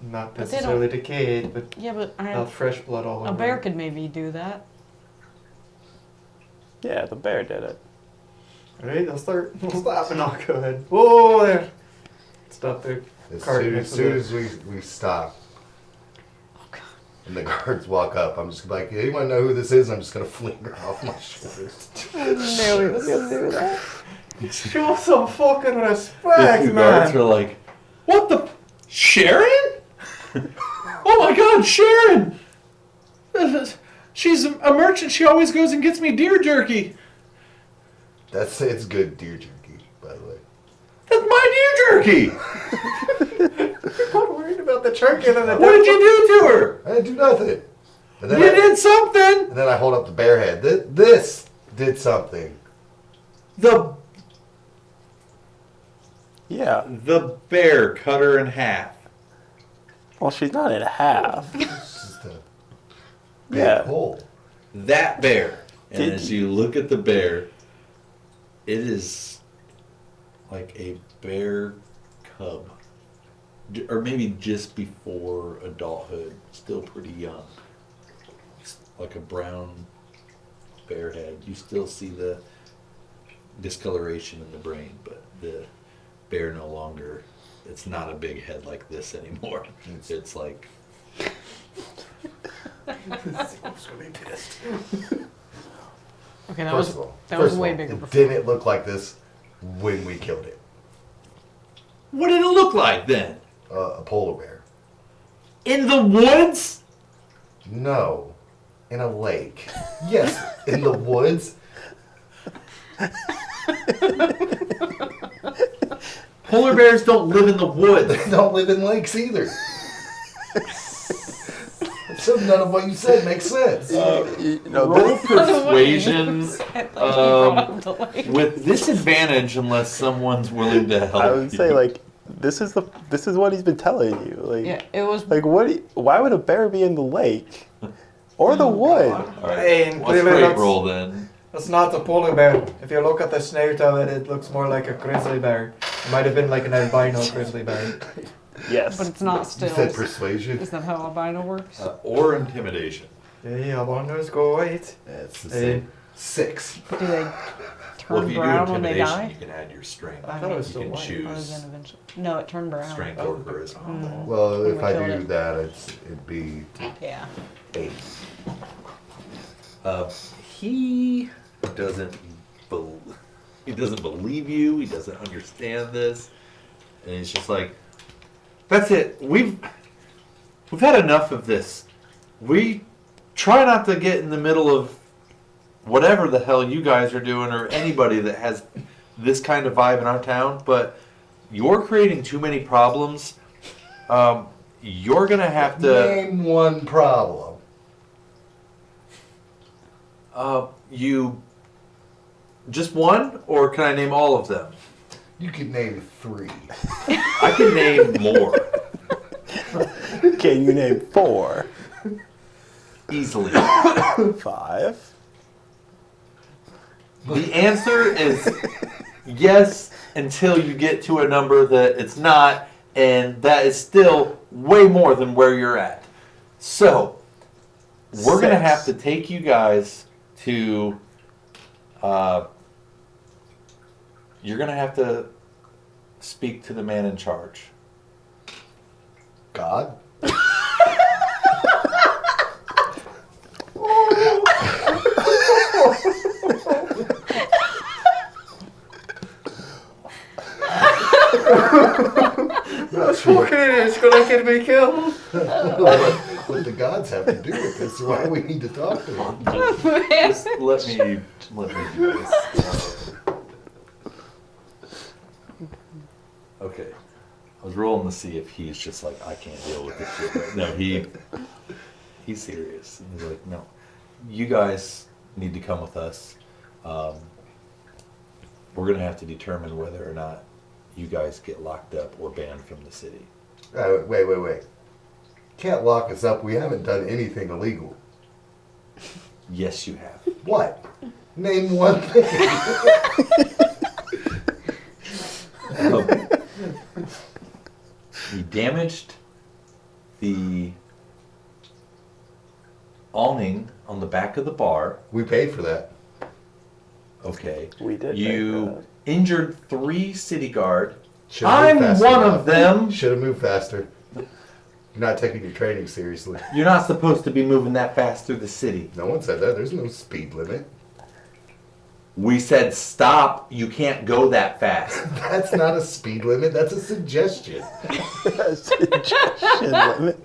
not But they necessarily decayed, but yeah, but not fresh blood all over. a bear it. could maybe do that. Yeah, the bear did it. Right, I'll start. We'll stop and I'll go ahead. Whoa there! Stop there. As Cart soon, next as, to soon the- as we stop Oh god. and the guards walk up, I'm just like, hey, anyone know who this is? I'm just going to fling her off my shoulders. Knew he was gonna do that. Show some fucking respect, The two guards man! are like, "What the? Sharon? Oh my God, Sharon! She's a merchant. She always goes and gets me deer jerky. It's good deer jerky, by the way. That's my deer jerky. I'm not worried about the turkey and the What did you do to her? I didn't do nothing. And then, You did something. and then I hold up the bear head. This did something. Yeah. The bear cut her in half. Well, she's not in half. It's just a big Yeah. hole. That bear. And Did as you- you look at the bear, it is like a bear cub. Or maybe just before adulthood. Still pretty young. It's like a brown bear head. You still see the discoloration in the brain, but the bear no longer, it's not a big head like this anymore. It's like, This gonna be pissed. Okay, that First was of all, that was first of way all, bigger it before. didn't look like this when we killed it. what did it look like then? A polar bear. In the woods? No, in a lake. Yes, in the woods. Polar bears don't live in the woods. They don't live in lakes either. So none of what you said makes sense. Roll persuasion I thought you brought up the lake. with disadvantage unless someone's willing to help. I would say you. like this is what he's been telling you. Like Yeah, it was. like why would a bear be in the lake or the wood? All right, Hey, what's clearly great looks- roll then? That's not a polar bear. If you look at the snout of it, it looks more like a grizzly bear. It might have been like an albino grizzly bear. Yes. But it's not You still. said persuasion. Is that how albino works? Or intimidation. Yeah, albinos go white. That's the Hey, 6. Do they Well, turn if you do brown when they intimidation, die? you can add your strength. I thought it was You still can white. Or choose is it eventually? No, it turned brown. strength or charisma. Well, When if we I killed do it. that, it'd be Yeah. 8. He doesn't he doesn't believe you. He doesn't understand this, and he's just like, "That's it. We've had enough of this. We try not to get in the middle of whatever the hell you guys are doing, or anybody that has this kind of vibe in our town. But you're creating too many problems. You're gonna have to." Name one problem. You just one, or can I name all of them? You could name 3. I can name more Can you name 4? easily. 5? The answer is yes until you get to a number that it's not, and that is still way more than where you're at. So we're gonna 6. have to take you guys to. You're gonna have to speak to the man in charge. God? Not sure Fucking idiot's gonna get me killed. what the gods have to do with this, or why we need to talk to them. Just let me do this. Okay. I was rolling to see if he's just like, I can't deal with this shit. Right? No, he's serious. And he's like, no, you guys need to come with us. We're gonna have to determine whether or not you guys get locked up or banned from the city. Wait. Can't lock us up. We haven't done anything illegal. Yes, you have. What? Name one thing. You damaged the awning on the back of the bar. We paid for that. Okay. We did. You injured 3 city guard. Should've I'm moved faster one enough. of them. Should have moved faster. You're not taking your training seriously. You're not supposed to be moving that fast through the city. No one said that. There's no speed limit. We said stop. You can't go that fast. That's not a speed limit. That's a suggestion. Suggestion limit.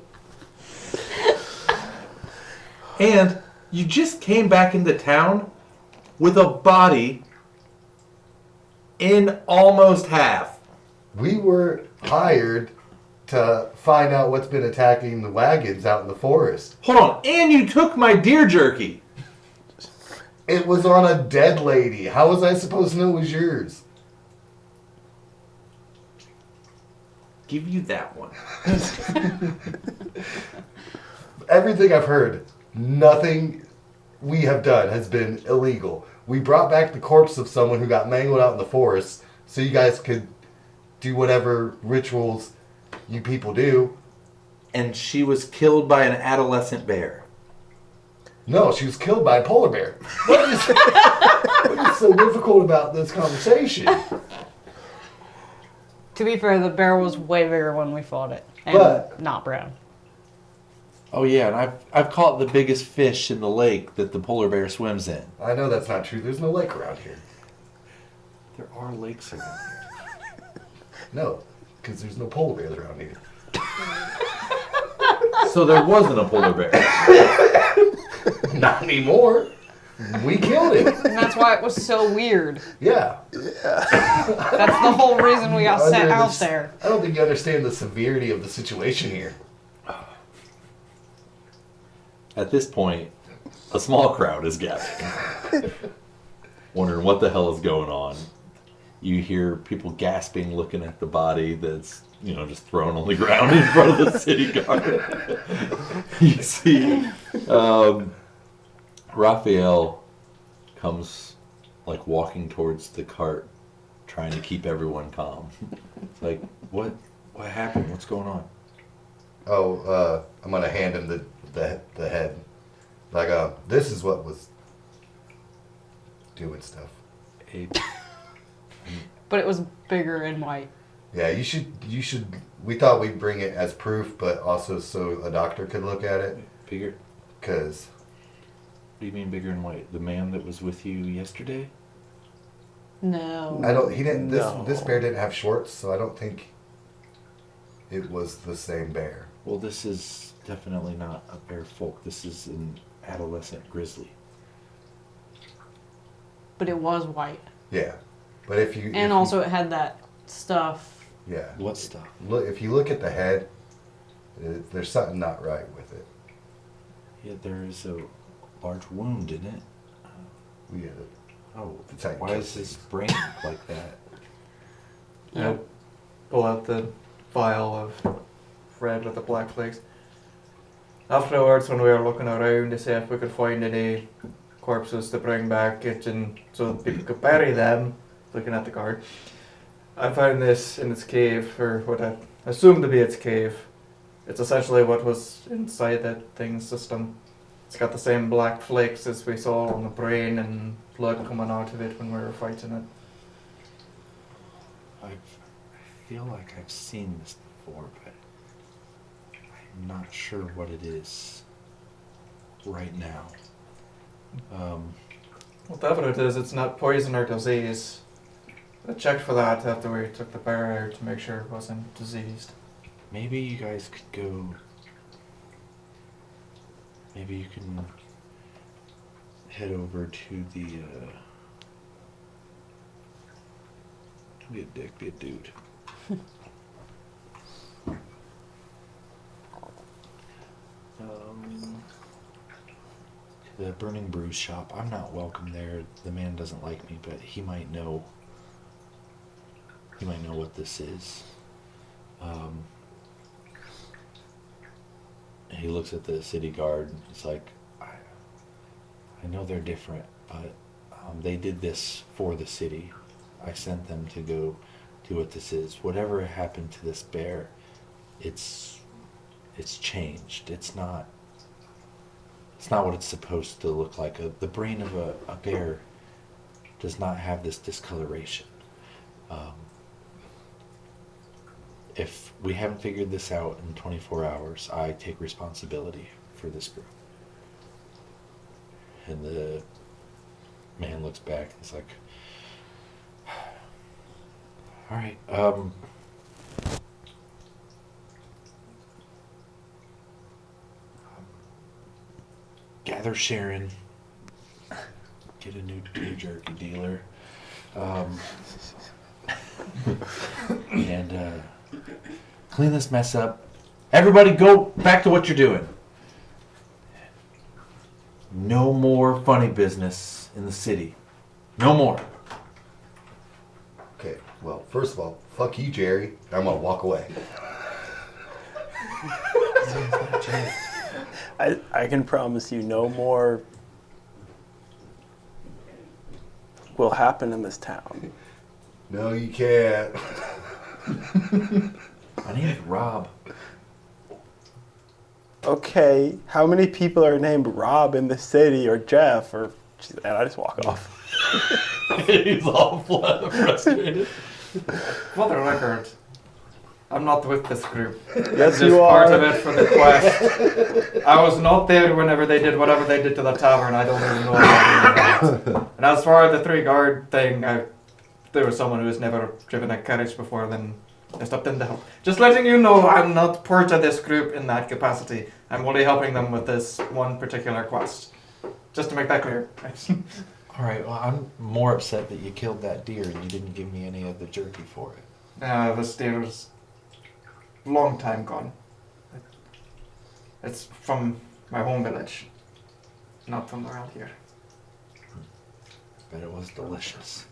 And you just came back into town with a body in almost half. We were hired to find out what's been attacking the wagons out in the forest. Hold on. And you took my deer jerky. It was on a dead lady. How was I supposed to know it was yours? Give you that one. Everything I've heard, nothing we have done has been illegal. We brought back the corpse of someone who got mangled out in the forest so you guys could do whatever rituals you people do. And she was killed by an adolescent bear. No, she was killed by a polar bear. What is so difficult about this conversation? To be fair, the bear was way bigger when we fought it, and But- not brown. Oh yeah, and I've caught the biggest fish in the lake that the polar bear swims in. I know that's not true. There's no lake around here. There are lakes around here. No, because there's no polar bears around here. So there wasn't a polar bear. Not anymore. We killed it. And that's why it was so weird. Yeah. That's the whole reason we got sent out there. I don't think you understand the severity of the situation here. At this point, a small crowd is gathering, wondering what the hell is going on. You hear people gasping, looking at the body that's, just thrown on the ground in front of the city guard. You see, Raphael comes, walking towards the cart, trying to keep everyone calm. It's like, what happened? What's going on? Oh, I'm gonna hand him the head. This is what was doing stuff. But it was bigger and white. Yeah, you should. We thought we'd bring it as proof, but also so a doctor could look at it. Bigger? Cause What do you mean bigger and white? The man that was with you yesterday? No. I don't. He didn't. No. This bear didn't have shorts, so I don't think it was the same bear. Well, this is definitely not a bear folk. This is an adolescent grizzly. But it was white. Yeah, but if you And also it had that stuff. yeah. What stuff? Look, if you look at the head, there's something not right with it. Yeah, there is a large wound in it. Yeah. Oh, That's how you why kill is his things. brain look like that? I pull out the vial of red with the black flakes. Afterwards, when we were looking around to see if we could find any corpses to bring back kitchen so that people could bury them, looking at the card, I found this in its cave, or what I assume to be its cave. It's essentially what was inside that thing's system. It's got the same black flakes as we saw on the brain and blood coming out of it when we were fighting it. I feel like I've seen this before, but I'm not sure what it is right now. Whatever it is, it's not poison or disease. I checked for that after we took the bear out to make sure it wasn't diseased. Maybe you guys could go. Maybe you can head over to the. Don't be a dick, be a dude. The Burning Brew shop. I'm not welcome there. The man doesn't like me, but he might know. He might know what this is. And he looks at the city guard. And he's like, I know they're different, but they did this for the city. I sent them to go do what this is. Whatever happened to this bear, it's changed. It's not what it's supposed to look like. The brain of a bear does not have this discoloration. If we haven't figured this out in 24 hours, I take responsibility for this group. And the man looks back and he's like, all right, gather Sharon, get a new jerky dealer, and clean this mess up. Everybody go back to what you're doing. No more funny business in the city. No more. Okay. Well, first of all, fuck you, Jerry. I'm gonna walk away. I can promise you no more will happen in this town. No, you can't. My name is Rob. Okay, how many people are named Rob in the city or Jeff or and I just walk off. He's all frustrated. For the record, I'm not with this group. Yes, Just you part of are. it for the quest. I was not there whenever they did whatever they did to the tavern. I don't even know about that. And as far as the 3 guard thing, there was someone who has never driven a carriage before, then I stepped in to help. Just letting you know I'm not part of this group in that capacity. I'm only helping them with this one particular quest. Just to make that clear. All right, well, I'm more upset that you killed that deer and you didn't give me any of the jerky for it. This deer is long time gone. It's from my home village, not from around here. Bet it was delicious.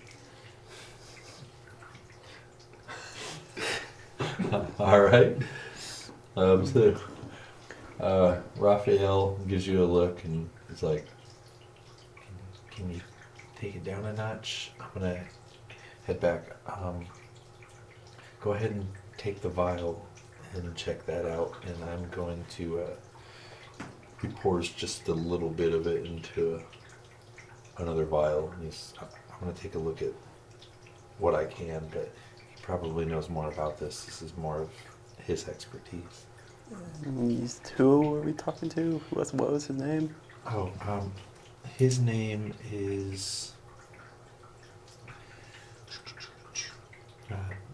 All right. Raphael gives you a look and he's like, can you take it down a notch? I'm gonna head back. Go ahead and take the vial and check that out, and I'm going to. He pours just a little bit of it into another vial. And I'm going to take a look at what I can, but he probably knows more about this. This is more of his expertise. Who are we talking to? What was his name? Oh, his name is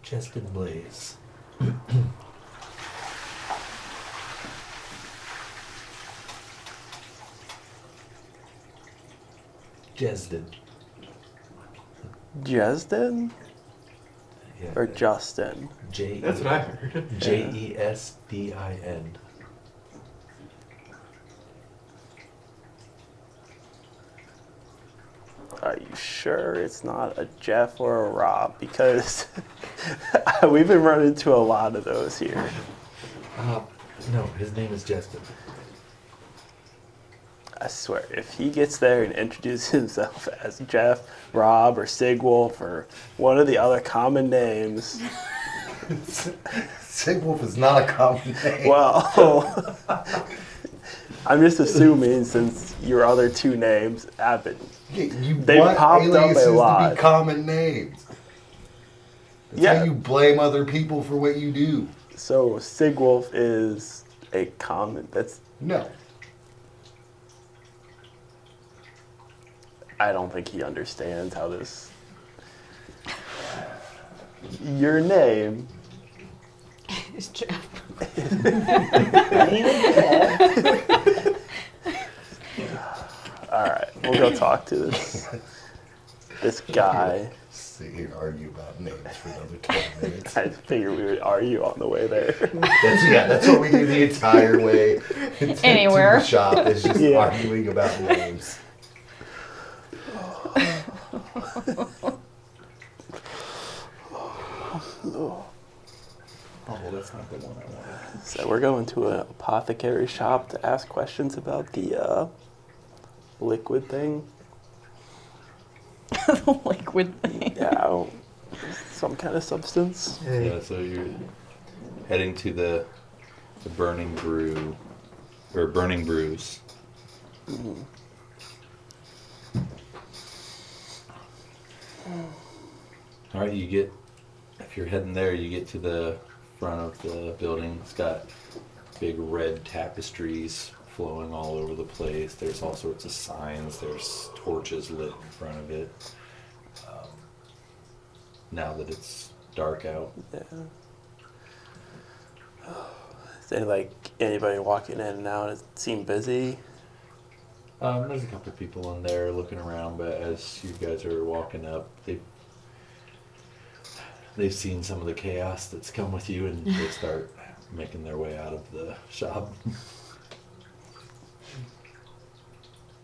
Justin Blaze. Jesden. Jesden? Yeah, Or Justin? That's what I heard. Jesdin. Are you sure it's not a Jeff or a Rob? Because we've been running into a lot of those here. No, his name is Justin. I swear, if he gets there and introduces himself as Jeff, Rob, or Sigwolf, or one of the other common names, Sigwolf is not a common name. well, I'm just assuming since your other two names have been. They've want popped up a aliases lot. to be common names. That's Yeah. how you blame other people for what you do. So Sigwolf is a common. No. I don't think he understands how this. Your name. It's Jeff. All right, we'll go talk to this guy. Sit here and argue about names for another 12 minutes. I figured we would argue on the way there. That's what we do the entire way to Anywhere. the shop is just Yeah. arguing about names. Oh, that's not the one I wanted. So we're going to an apothecary shop to ask questions about the liquid thing. The liquid thing. Yeah, some kind of substance. Yeah, so you're heading to the burning brew, or burning brews. All right, if you're heading there, you get to the front of the building. It's got big red tapestries flowing all over the place. There's all sorts of signs. There's torches lit in front of it. Now that it's dark out. Yeah. Is there anybody walking in and out? It seemed busy. There's a couple of people in there looking around, but as you guys are walking up, they've seen some of the chaos that's come with you, and they start making their way out of the shop.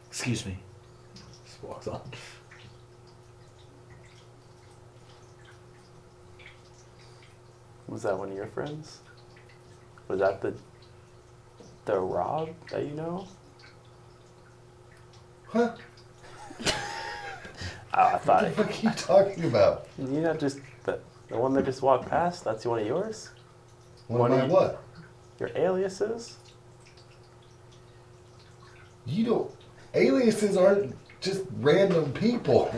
Excuse me. Just walks on. Was that one of your friends? Was that the Rob that you know? Huh? I thought What the fuck are you talking about? you know just the one that just walked past. That's one of yours. One of my what? Your aliases. You don't. Aliases aren't just random people.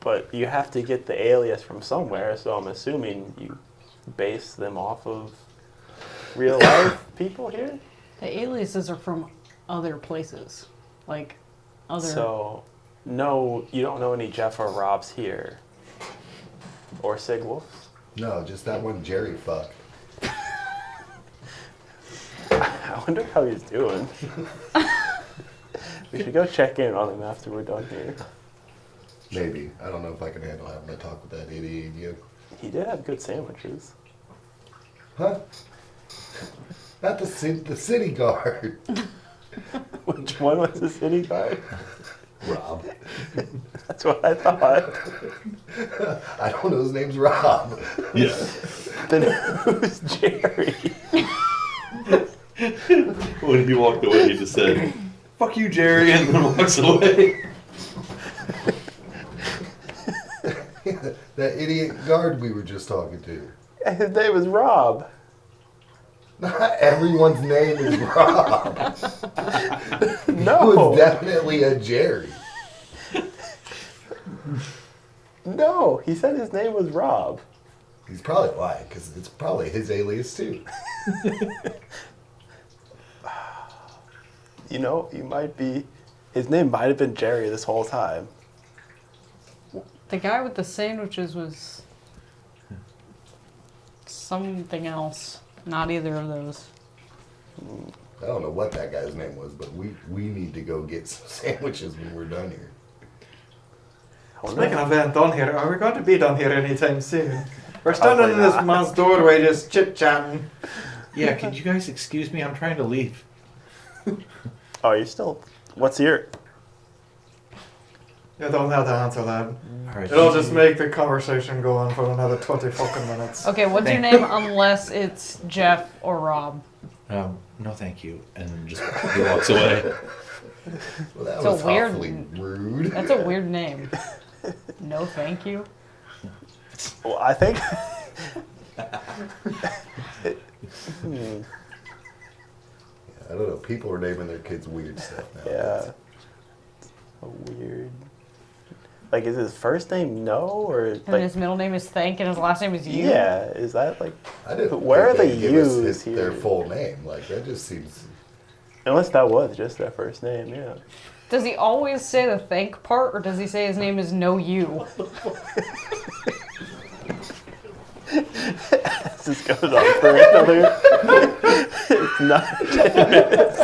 But you have to get the alias from somewhere, so I'm assuming you base them off of real life people here. The aliases are from other places, like other. So, no, you don't know any Jeff or Robs here, or Sigwolfs. No, just that one Jerry fuck. I wonder how he's doing. We should go check in on him after we're done here. Maybe. I don't know if I can handle having to talk with that idiot again. He did have good sandwiches. Huh? Not the city guard. Which one was the city guard? Rob. That's what I thought. I don't know. His name's Rob. Yeah. Then who's Jerry? When he walked away, he just said, "Fuck you, Jerry," and then walks away. That idiot guard we were just talking to. His name was Rob. Not everyone's name is Rob. It No. was definitely a Jerry. No, he said his name was Rob. He's probably lying because it's probably his alias too. You know, you might be. His name might have been Jerry this whole time. The guy with the sandwiches was something else. Not either of those. I don't know what that guy's name was, but we need to go get some sandwiches when we're done here. Speaking of being done here, are we going to be done here anytime soon? We're standing in this man's doorway just chit-chatting. Yeah, can you guys excuse me? I'm trying to leave. Oh, you're still. What's your. You don't have to answer that. All right. It'll just make the conversation go on for another 20 fucking minutes. Okay, what's your name unless it's Jeff or Rob? No, thank you. And then just he walks away. Well, that It's a was weird- awfully rude. That's a weird name. No, thank you. Well, I think. I don't know. People are naming their kids weird stuff now. Yeah. A weird. Like, is his first name No or And like? his middle name is Thank and his last name is You? Yeah, is that like? I didn't. Where are think the they give us U's their here? full name? Like that just seems. Unless that was just their first name, yeah. Does he always say the thank part, or does he say his name is No You? This goes on for another. It's not 10 minutes.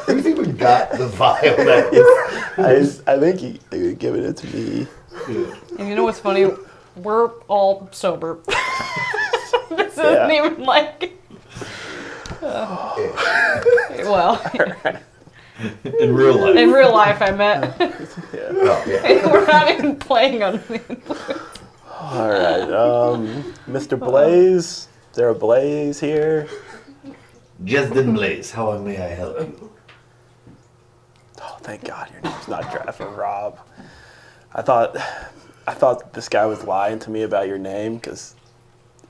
Who's even got the vial that I think he was giving it to me. And you know what's funny? We're all sober. This isn't Yeah. even like. Well, In real life. in real life, I meant. Yeah. Oh, yeah. We're not even playing on the. All right, Mr. Blaze. Is there a Blaze here? Justin Blaze, how may I help you? Oh, thank God your name's not Traffic Rob. I thought this guy was lying to me about your name because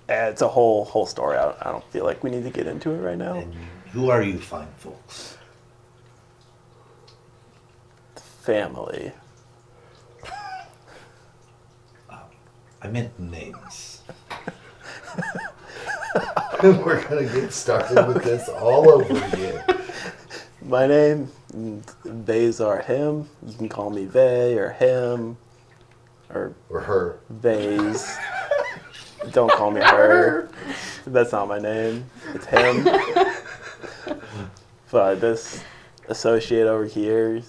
it's a whole story. I don't feel like we need to get into it right now. And who are you fine folks? Family. I meant names. We're gonna get started with this all over again. My name, Vay's or him. You can call me Vay or him or Or her. Vay's. Don't call me her. That's not my name. It's him. But this associate over here,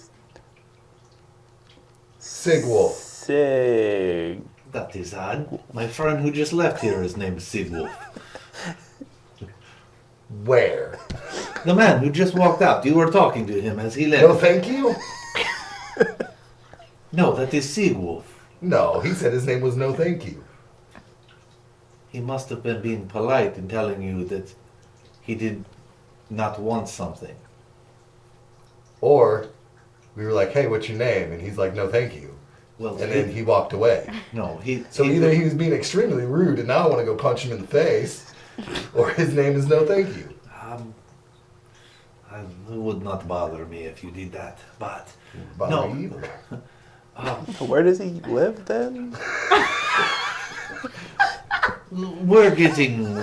Sigwolf. Sig. That is odd. My friend who just left here is named Sigwolf. Where? The man who just walked out. You were talking to him as he left. No, thank you. No, that is Sigwolf. No, he said his name was No Thank You. He must have been being polite in telling you that he did not want something. Or we were like, hey, what's your name? And he's like, no, thank you. Well, And then he walked away. no, So either he was being extremely rude and now I want to go punch him in the face, or his name is No Thank You. It would not bother me if you did that, but Bother no. me either. Where does he live then? We're getting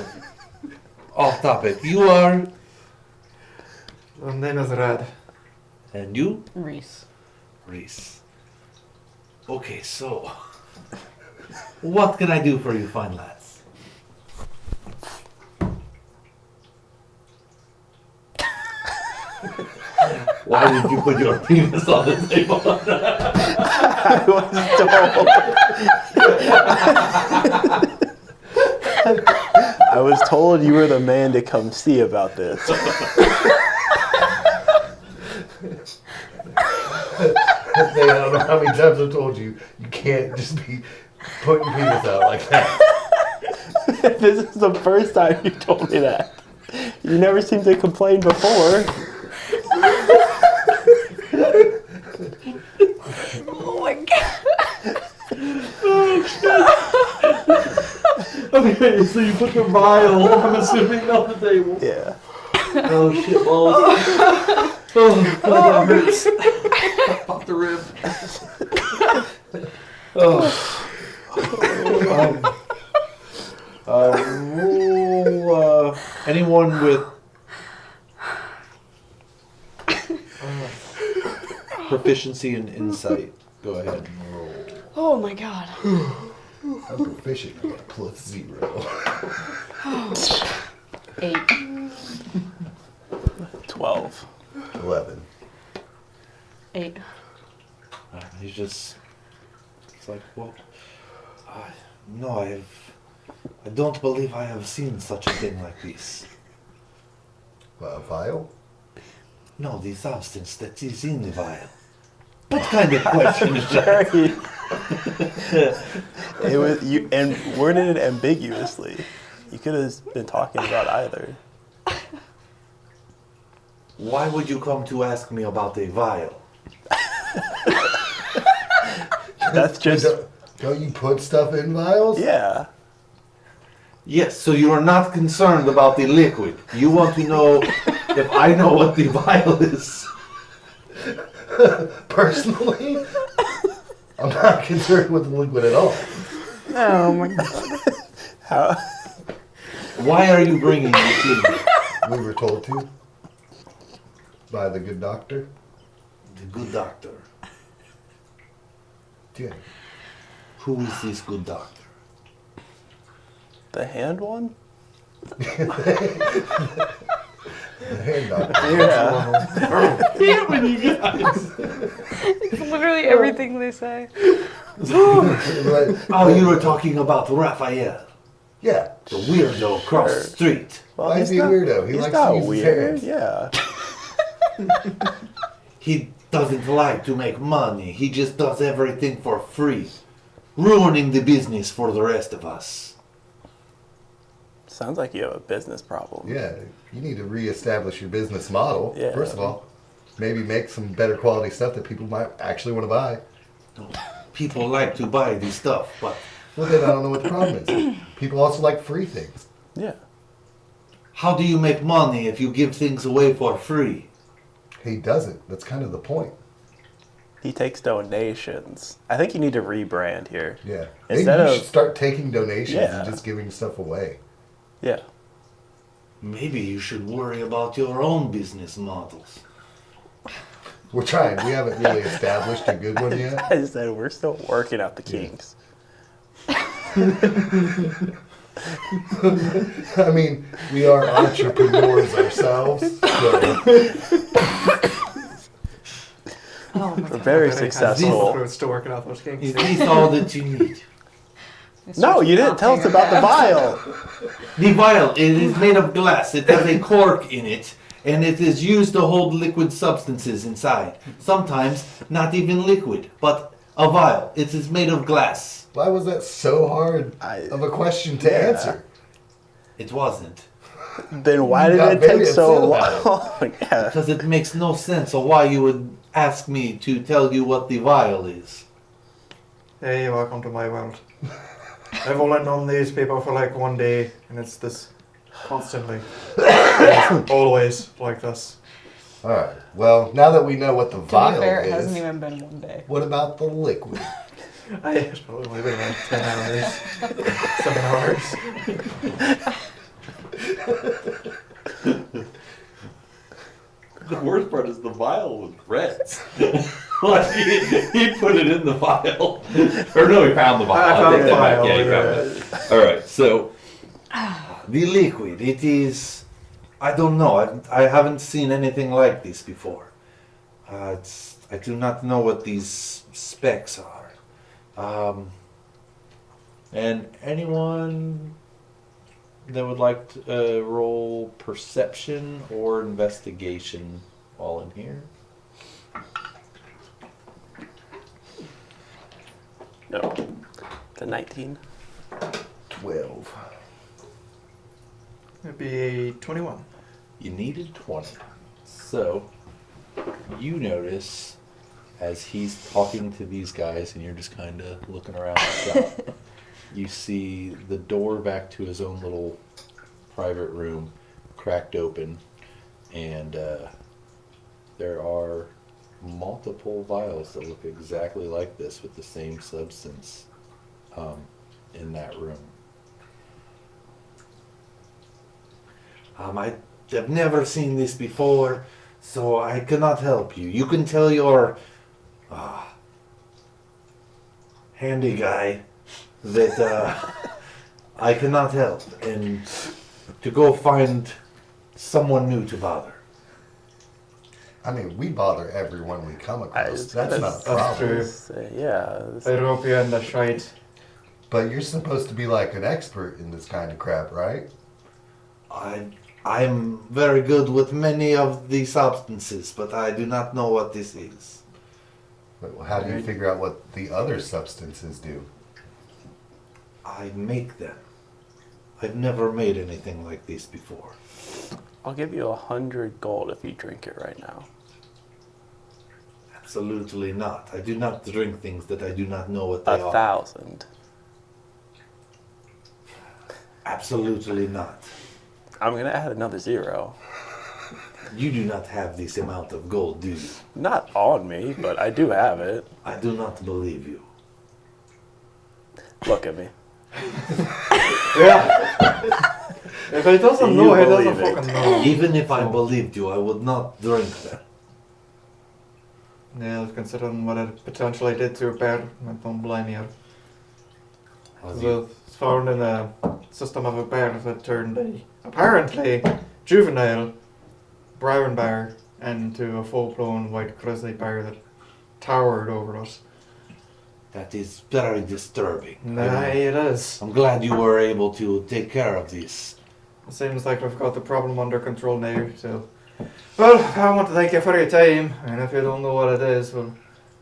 off topic. You are, My name is Red. and you, Reese. Reese. Okay, so what can I do for you, fine lads? Why did you put your penis on the table? I was told. I was told you were the man to come see about this. I don't know how many times I've told you, you can't just be putting penis out like that. This is the first time you told me that. You never seemed to complain before. Oh my god. Okay, so you put the vial, I'm assuming, on the table. Yeah. Oh shit balls. Oh, God, that hurts. Pop the rib. Oh. Anyone with proficiency in insight, go ahead and roll. Oh my god. I'm proficient. I got +0. 8. 12. 11. 8. He's just, it's like, well, no, I don't believe I have seen such a thing like this. A vial? No, the substance that is in the vial. What kind of question is that? It was you and worded it ambiguously. You could have been talking about either. Why would you come to ask me about a vial? That's just Don't you put stuff in vials? yeah. Yes, so you are not concerned about the liquid. You want to know if I know what the vial is. Personally, I'm not concerned with the liquid at all. Oh my god. How? Why are you bringing this in? We were told to by the good doctor. The good doctor. Yeah. Who is this good doctor? The hand one? The hand doctor. Yeah. It's literally everything they say. But, Oh, you were talking about Raphael, yeah. the weirdo across the street. Well, Why is he a weirdo? He he's likes not to use weird. his hands. Yeah. He doesn't like to make money. He just does everything for free, ruining the business for the rest of us. Sounds like you have a business problem. Yeah, you need to reestablish your business model. Yeah. First of all, maybe make some better quality stuff that people might actually want to buy. People like to buy this stuff, but Well, then I don't know what the problem is. People also like free things. Yeah. how do you make money if you give things away for free? He doesn't. That's kind of the point. He takes donations. I think you need to rebrand here. Yeah. Maybe Instead you of- should start taking donations Yeah. and just giving stuff away. Yeah. Maybe you should worry about your own business models. We're trying. We haven't really established a good one yet. I said we're still working out the kinks. I mean, we are entrepreneurs ourselves. So. Oh my We're god. very But I successful. We're still working out those kinks. Is this all that you need? No, you didn't tell us about the vial. The vial, it is made of glass. It has a cork in it, and it is used to hold liquid substances inside. Sometimes not even liquid, but a vial. It is made of glass. Why was that so hard of a question to Yeah. answer? It wasn't. Then why You did got it take very so upset long? Yeah. Because it makes no sense of why you would ask me to tell you what the vial is. Hey, welcome to my world. I've only known these people for like one day, and it's this constantly. Always like this. All right. Well, now that we know what the To be vial fair, it is, hasn't even been one day. what about the liquid? It's probably only been like 10 hours. 7 hours. The worst part is the vial with reds. he put it in the vial. Or no, he found the vial. I found take the that back. vial, Yeah, he yeah. found it. All right, so the liquid, it is, I don't know. I haven't seen anything like this before. I do not know what these specs are. And anyone that would like to roll perception or investigation while in here? No. The 19. 12. It'd be 21. You needed 20. So, you notice as he's talking to these guys and you're just kind of looking around the shop, you see the door back to his own little private room cracked open, And there are multiple vials that look exactly like this with the same substance in that room. I have never seen this before, so I cannot help you. You can tell your handy guy that I cannot help and to go find someone new to bother. I mean, we bother everyone we come across. was That's gonna not a That's problem. true. Say, yeah. I rope you in the shite. But you're supposed to be like an expert in this kind of crap, right? I'm very good with many of the substances, but I do not know what this is. But how do you figure out what the other substances do? I make them. I've never made anything like this before. I'll give you 100 gold if you drink it right now. Absolutely not. I do not drink things that I do not know what they are. 1,000. Absolutely not. I'm gonna add another 0. You do not have this amount of gold, do you? Not on me, but I do have it. I do not believe you. Look at me. Yeah. If he doesn't You know, he doesn't believe it. fucking know. Even if I believed you, I would not drink them. Yeah, considering what it potentially did to a bear, I don't blame you. So it's found in the system of a bear that turned a apparently juvenile brown bear into a full-blown white grizzly bear that towered over us. That is very disturbing. Nah, it is. I'm glad you were able to take care of this. It seems like we've got the problem under control now, so... Well, I want to thank you for your time, and if you don't know what it is, we'll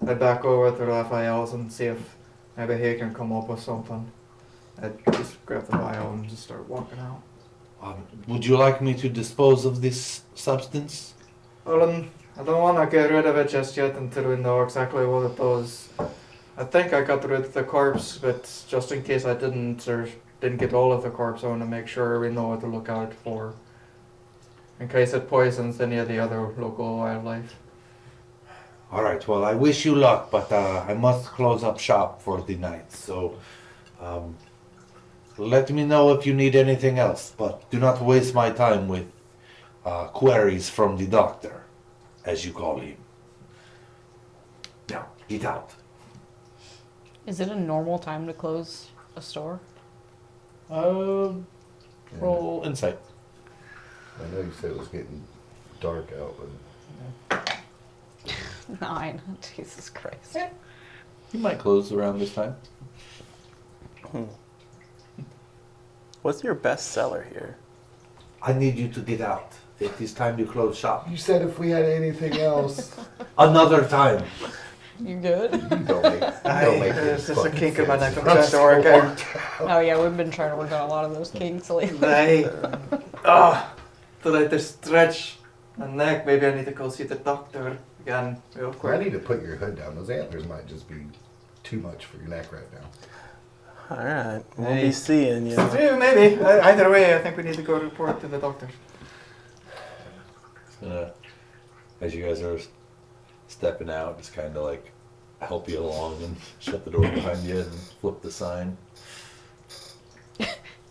head back over to Raphael's and see if maybe he can come up with something. I'd just grab the vial and just start walking out. Would you like me to dispose of this substance? Well, I don't want to get rid of it just yet until we know exactly what it does. I think I got rid of the corpse, but just in case I didn't, or didn't get all of the corpse, I want to make sure we know what to look out for. In case it poisons any of the other local wildlife. All right, well, I wish you luck, but I must close up shop for the night. So let me know if you need anything else, but do not waste my time with queries from the doctor, as you call him. Now, get out. Is it a normal time to close a store? Roll insight. I know you said it was getting dark out, but 9. Jesus Christ. You might close around this time. What's your best seller here? I need you to get out. It is time to close shop. you said if we had anything else, Another time. You good? you don't make It's just a fucking kink in my neck. sense. I'm trying to work out. Oh yeah, we've been trying to work on a lot of those kinks lately. They, to like to stretch my neck. Maybe I need to go see the doctor again real I quick. need to put your hood down. Those antlers might just be too much for your neck right now. Alright, we'll Hey. be seeing you. Yeah, maybe. Either way, I think we need to go report to the doctor. As you guys are stepping out, just kind of like help you along and shut the door behind you and flip the sign.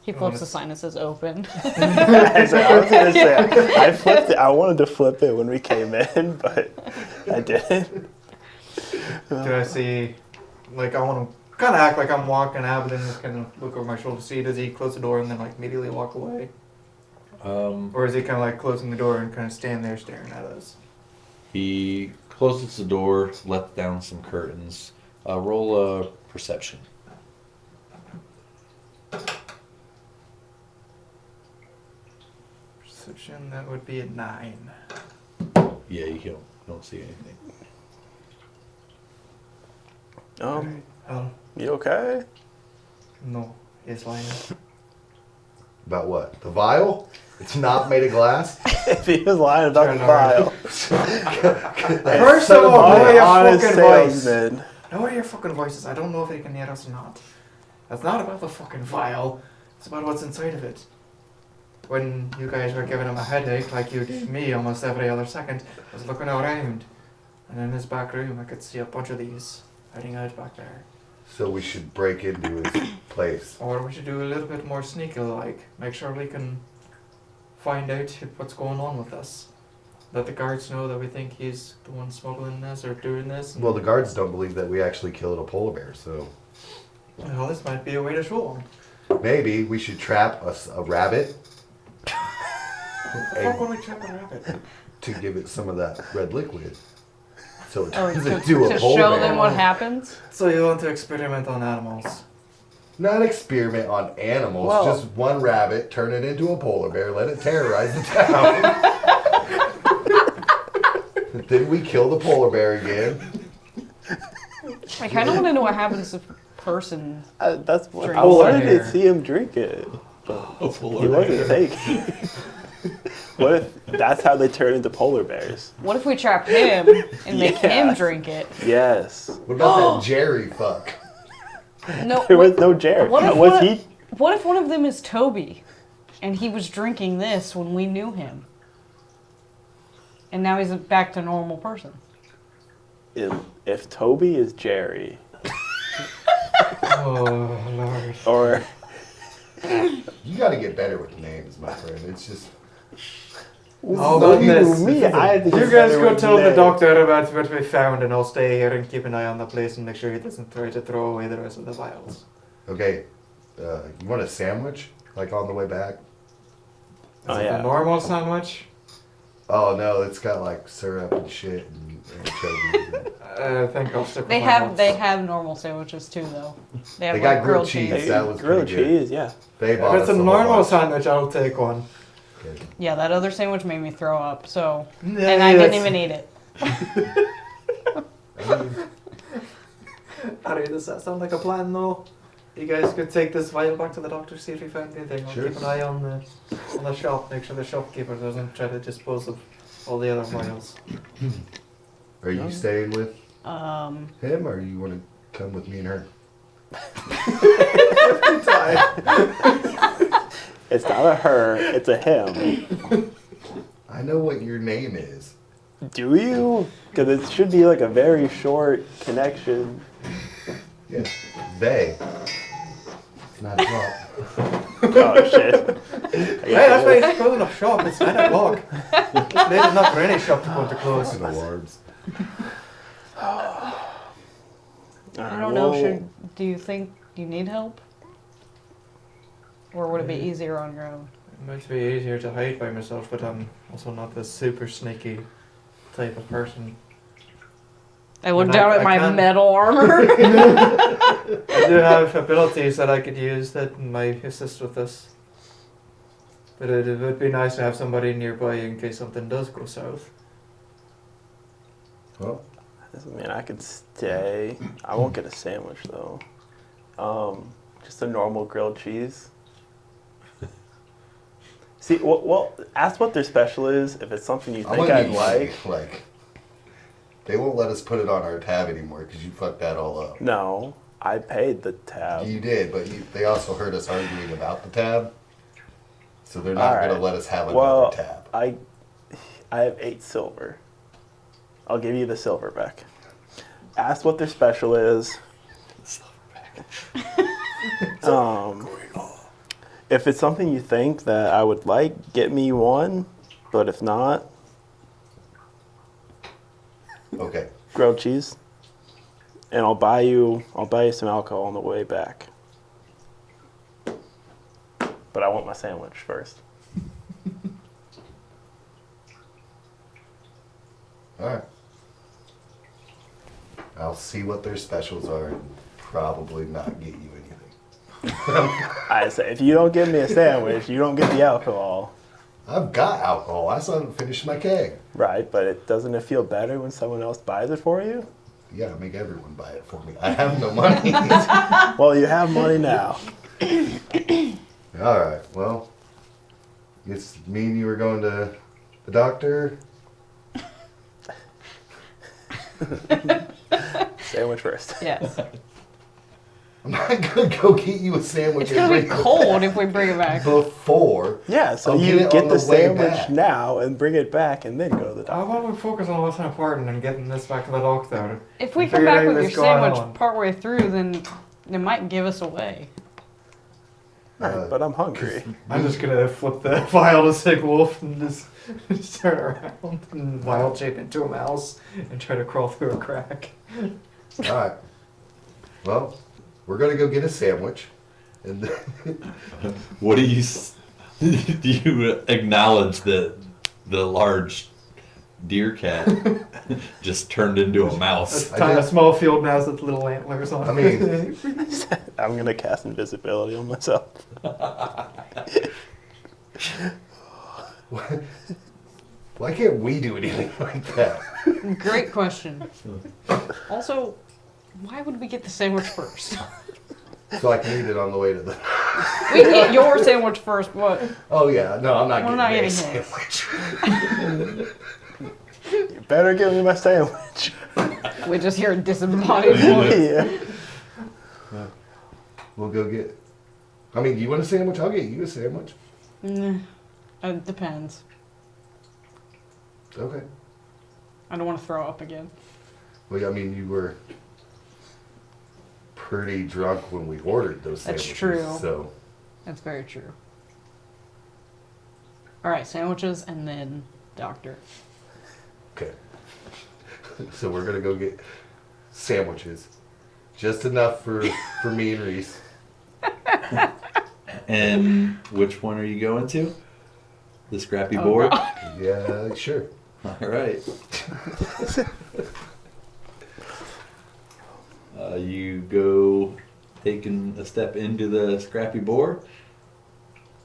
He flips the sign that says open. I was gonna say, I flipped it. I wanted to flip it when we came in, but I didn't. Do I see, like, I want to kind of act like I'm walking out, but then just kind of look over my shoulder, see, does he close the door and then, like, immediately walk away? Or is he kind of, like, closing the door and kind of stand there staring at us? He closes the door, lets down some curtains. Roll a perception. Perception, that would be a 9. Yeah, you don't see anything. You okay? No, he's lying. About what? The vial? It's not made of glass? If he was lying about the Turn vial. First of all, lower your honest fucking voice. salesman. Lower your fucking voices. I don't know if they can hear us or not. That's not about the fucking vial. It's about what's inside of it. when you guys were giving him a headache like you gave me almost every other second, I was looking around. And in his back room, I could see a bunch of these hiding out back there. So we should break into his place. Or we should do a little bit more sneaky like. Make sure we can find out what's going on with this. Let the guards know that we think he's the one smuggling this or doing this. Well, the guards don't believe that we actually killed a polar bear, so Well, this might be a way to show them. maybe we should trap a rabbit Fuck when we trap a rabbit. to give it some of that red liquid. So it Oh, turns to into a polar show bear. them what happens. So you want to experiment on animals? Not experiment on animals, Well- just one rabbit, turn it into a polar bear, let it terrorize the town. Then we kill the polar bear again. I kind of want to know what happens if a person. That's what Drink. I wanted Polar to see him drink it, but he wasn't taking. What if that's how they turn into polar bears? What if we trap him and make Yeah. him drink it? Yes. What about that Jerry fuck? No. There was no Jared. What if Was one- he? What if one of them is Toby, and he was drinking this when we knew him, and now he's back to normal person? If Toby is Jerry, Oh, Lord. or You gotta get better with names, my friend. It's just. Oh, So goodness. me, I had to You get guys better go with tell the names. doctor about what we found, and I'll stay here and keep an eye on the place and make sure he doesn't try to throw away the rest of the vials. Okay, you want a sandwich? Like on the way back? Oh, Is it yeah. a normal sandwich? Oh no, it's got like syrup and shit and anchovies. I think I'll stick with They my have nuts. they have normal sandwiches too, though. They have They like got grilled cheese. Hey, That was grilled pretty good. cheese, yeah. They If bought it's us a whole normal bunch. sandwich, I'll take one. Okay. Yeah, that other sandwich made me throw up. So, Yeah, and I didn't that's- even eat it. Harry, does that sound like a plan, though? You guys could take this vial back to the doctor, see if he found anything. I'll Sure. keep an eye on the shop, make sure the shopkeeper doesn't try to dispose of all the other vials. Are you staying with Um, him, or you want to come with me and her? It's not a her, it's a him. I know what your name is. Do you? Because it should be like a very short connection. Yeah, they. It's not a shop. Oh shit. Hey, that's why it's closing a shop. It's 9 o'clock. It's late enough for any shop to go to close. Fucking alarms. I don't know. Do you think you need help, or would it be easier on your own? It might be easier to hide by myself, but I'm also not the super sneaky type of person. I look And down I at my can't- metal armor. I do have abilities that I could use that might assist with this. But it would be nice to have somebody nearby in case something does go south. Well, I mean, I could stay. I won't get a sandwich though. Just a normal grilled cheese. See, well, ask what their special is. If it's something you I'm think gonna I'd need like. money. Like, they won't let us put it on our tab anymore because you fucked that all up. No, I paid the tab. You did, but they also heard us arguing about the tab. So they're not going to Alright. let us have another Well, tab. I have 8 silver. I'll give you the silver back. Ask what their special is. If it's something you think that I would like, get me one. But if not, Okay. grilled cheese. And I'll buy you some alcohol on the way back. But I want my sandwich first. Alright. I'll see what their specials are and probably not get you anything. I say, if you don't give me a sandwich, you don't get the alcohol. I've got alcohol. I still haven't finished my keg. Right, but doesn't it feel better when someone else buys it for you? You gotta make everyone buy it for me. I have no money. Well, you have money now. Alright, well. Guess me and you were going to the doctor. Sandwich first. Yes. I'm not gonna go get you a sandwich. It's gonna be cold if we bring it back. Before. Yeah, so I'll you get it get on the the way sandwich back. now and bring it back and then go to the How doctor. about we focus on what's important and getting this back to the doctor? If we And come figure back out with your what's going sandwich on. partway through, then it might give us away. Right, but I'm hungry. I'm just gonna flip the vial to Sick Wolf and just turn around and vial shape into a mouse and try to crawl through a crack. All right. Well, we're gonna go get a sandwich, and then What do you do? You acknowledge that the large deer cat just turned into a mouse? A small field mouse with little antlers on. I mean, I'm gonna cast invisibility on myself. why can't we do anything like that? Great question. Also, why would we get the sandwich first? So I can eat it on the way to the. We can get your sandwich first, but Oh yeah, no, I'm not We're getting not a getting his. sandwich. You better give me my sandwich. we just hear a disembodied voice. Yeah. We'll go get. I mean, do you want a sandwich? I'll get you a sandwich. It depends. Okay. I don't want to throw up again. Well, I mean, you were pretty drunk when we ordered those That's sandwiches. true. So That's very true. All right, sandwiches and then doctor. okay. So we're gonna go get sandwiches, just enough for me and Reese. And which one are you going to? The scrappy Oh, board? God. Yeah, sure. All right. You go taking a step into the scrappy board,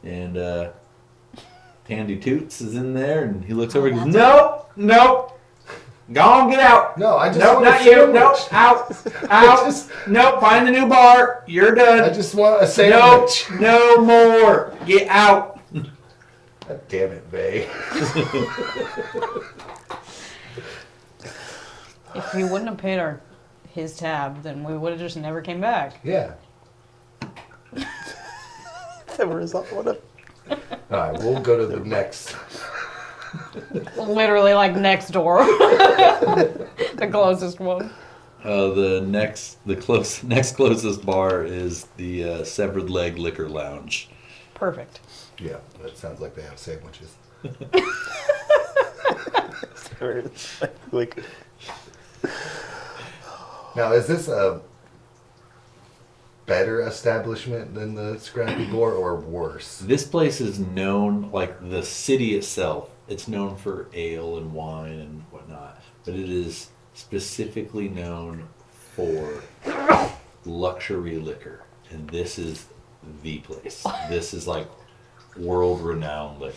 and Tandy Toots is in there, and he looks over and goes, "Nope, nope, go on, get out. No, I just Nope, want a not you. sandwich. Nope, out, I out. just, Nope, find the new bar. You're I done. just want a Nope, sandwich. no more. Get out." God damn it, Bay. If he wouldn't have paid his tab, then we would have just never came back. Yeah. The result would have. All right, we'll go to the next. Literally, like next door, the closest one. The next closest bar is the Severed Leg Liquor Lounge. Perfect. Yeah, that sounds like they have sandwiches. Like, Now, is this a better establishment than the Scrappy Boar or worse? This place is known, like the city itself, it's known for ale and wine and whatnot, but it is specifically known for luxury liquor. And this is the place. This is like world-renowned liquor.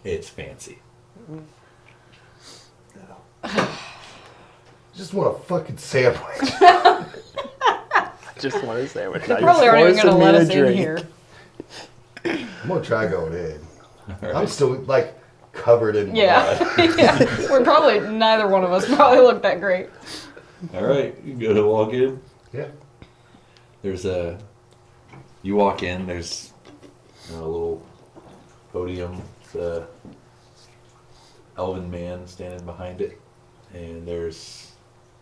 It's fancy. Just want a fucking sandwich. just want a sandwich. They Now probably you're aren't even forcing going to let me us to in drink. here. I'm gonna try going in. All I'm right. still like covered in Yeah. blood. Yeah. We're probably, neither one of us probably look that great. All right, you go to walk in. Yeah. You walk in, there's a little podium with a elven man standing behind it, and there's,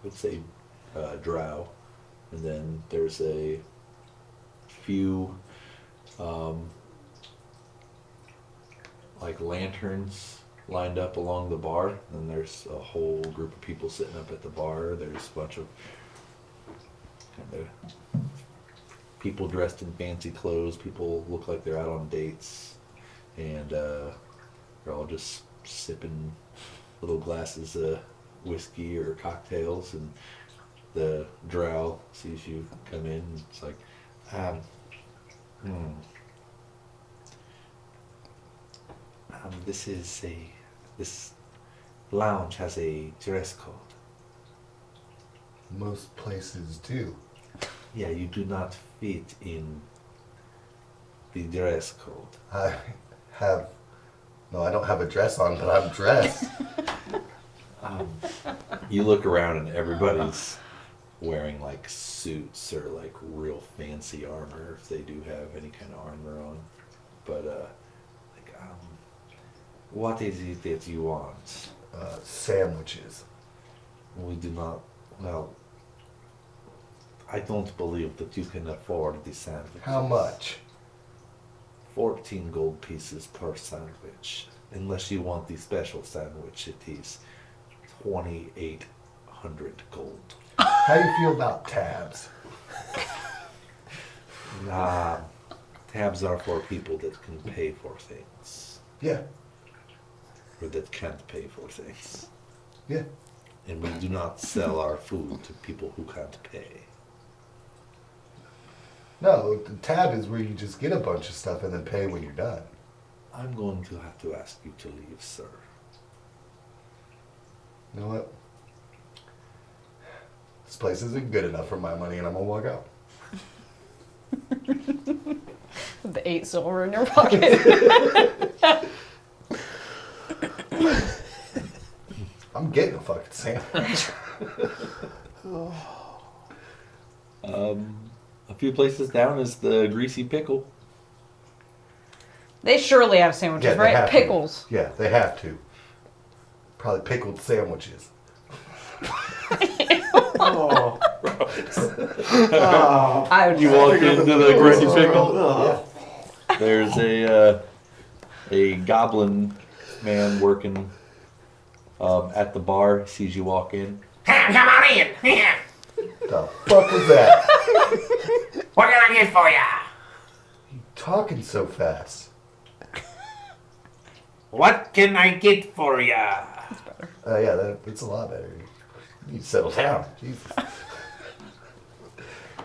let's say, drow, and then there's a few like lanterns lined up along the bar, and there's a whole group of people sitting up at the bar. There's a bunch of kind of people dressed in fancy clothes. People look like they're out on dates, and they're all just sipping little glasses of whiskey or cocktails. And the drow sees you come in, and it's like, this lounge has a dress code. Most places do. Yeah, you do not fit in the dress code. I have. No, I don't have a dress on, but I'm dressed. You look around and everybody's wearing like suits or like real fancy armor if they do have any kind of armor on. But what is it that you want? Sandwiches. We do not. Well, I don't believe that you can afford the sandwich. How much? 14 gold pieces per sandwich. Unless you want the special sandwich, it is 2,800 gold. How do you feel about tabs? Tabs are for people that can pay for things, Yeah, or that can't pay for things. yeah. And we do not sell our food to people who can't pay. No, the tab is where you just get a bunch of stuff and then pay when you're done. I'm going to have to ask you to leave, sir. You know what? This place isn't good enough for my money and I'm gonna walk out. The 8 silver in your pocket. I'm getting a fucking sandwich. A few places down is the Greasy Pickle. They surely have sandwiches, Yeah, they right? have to. Pickles. Yeah, they have to. Probably pickled sandwiches. Oh. I would You walk into the Greasy Pickle. Yeah. There's a goblin man working at the bar. Sees you walk in. Come on in. The fuck was that? What can I get for ya? Talking so fast. What can I get for ya? Yeah, that's a lot better. You need to settle down. Jesus.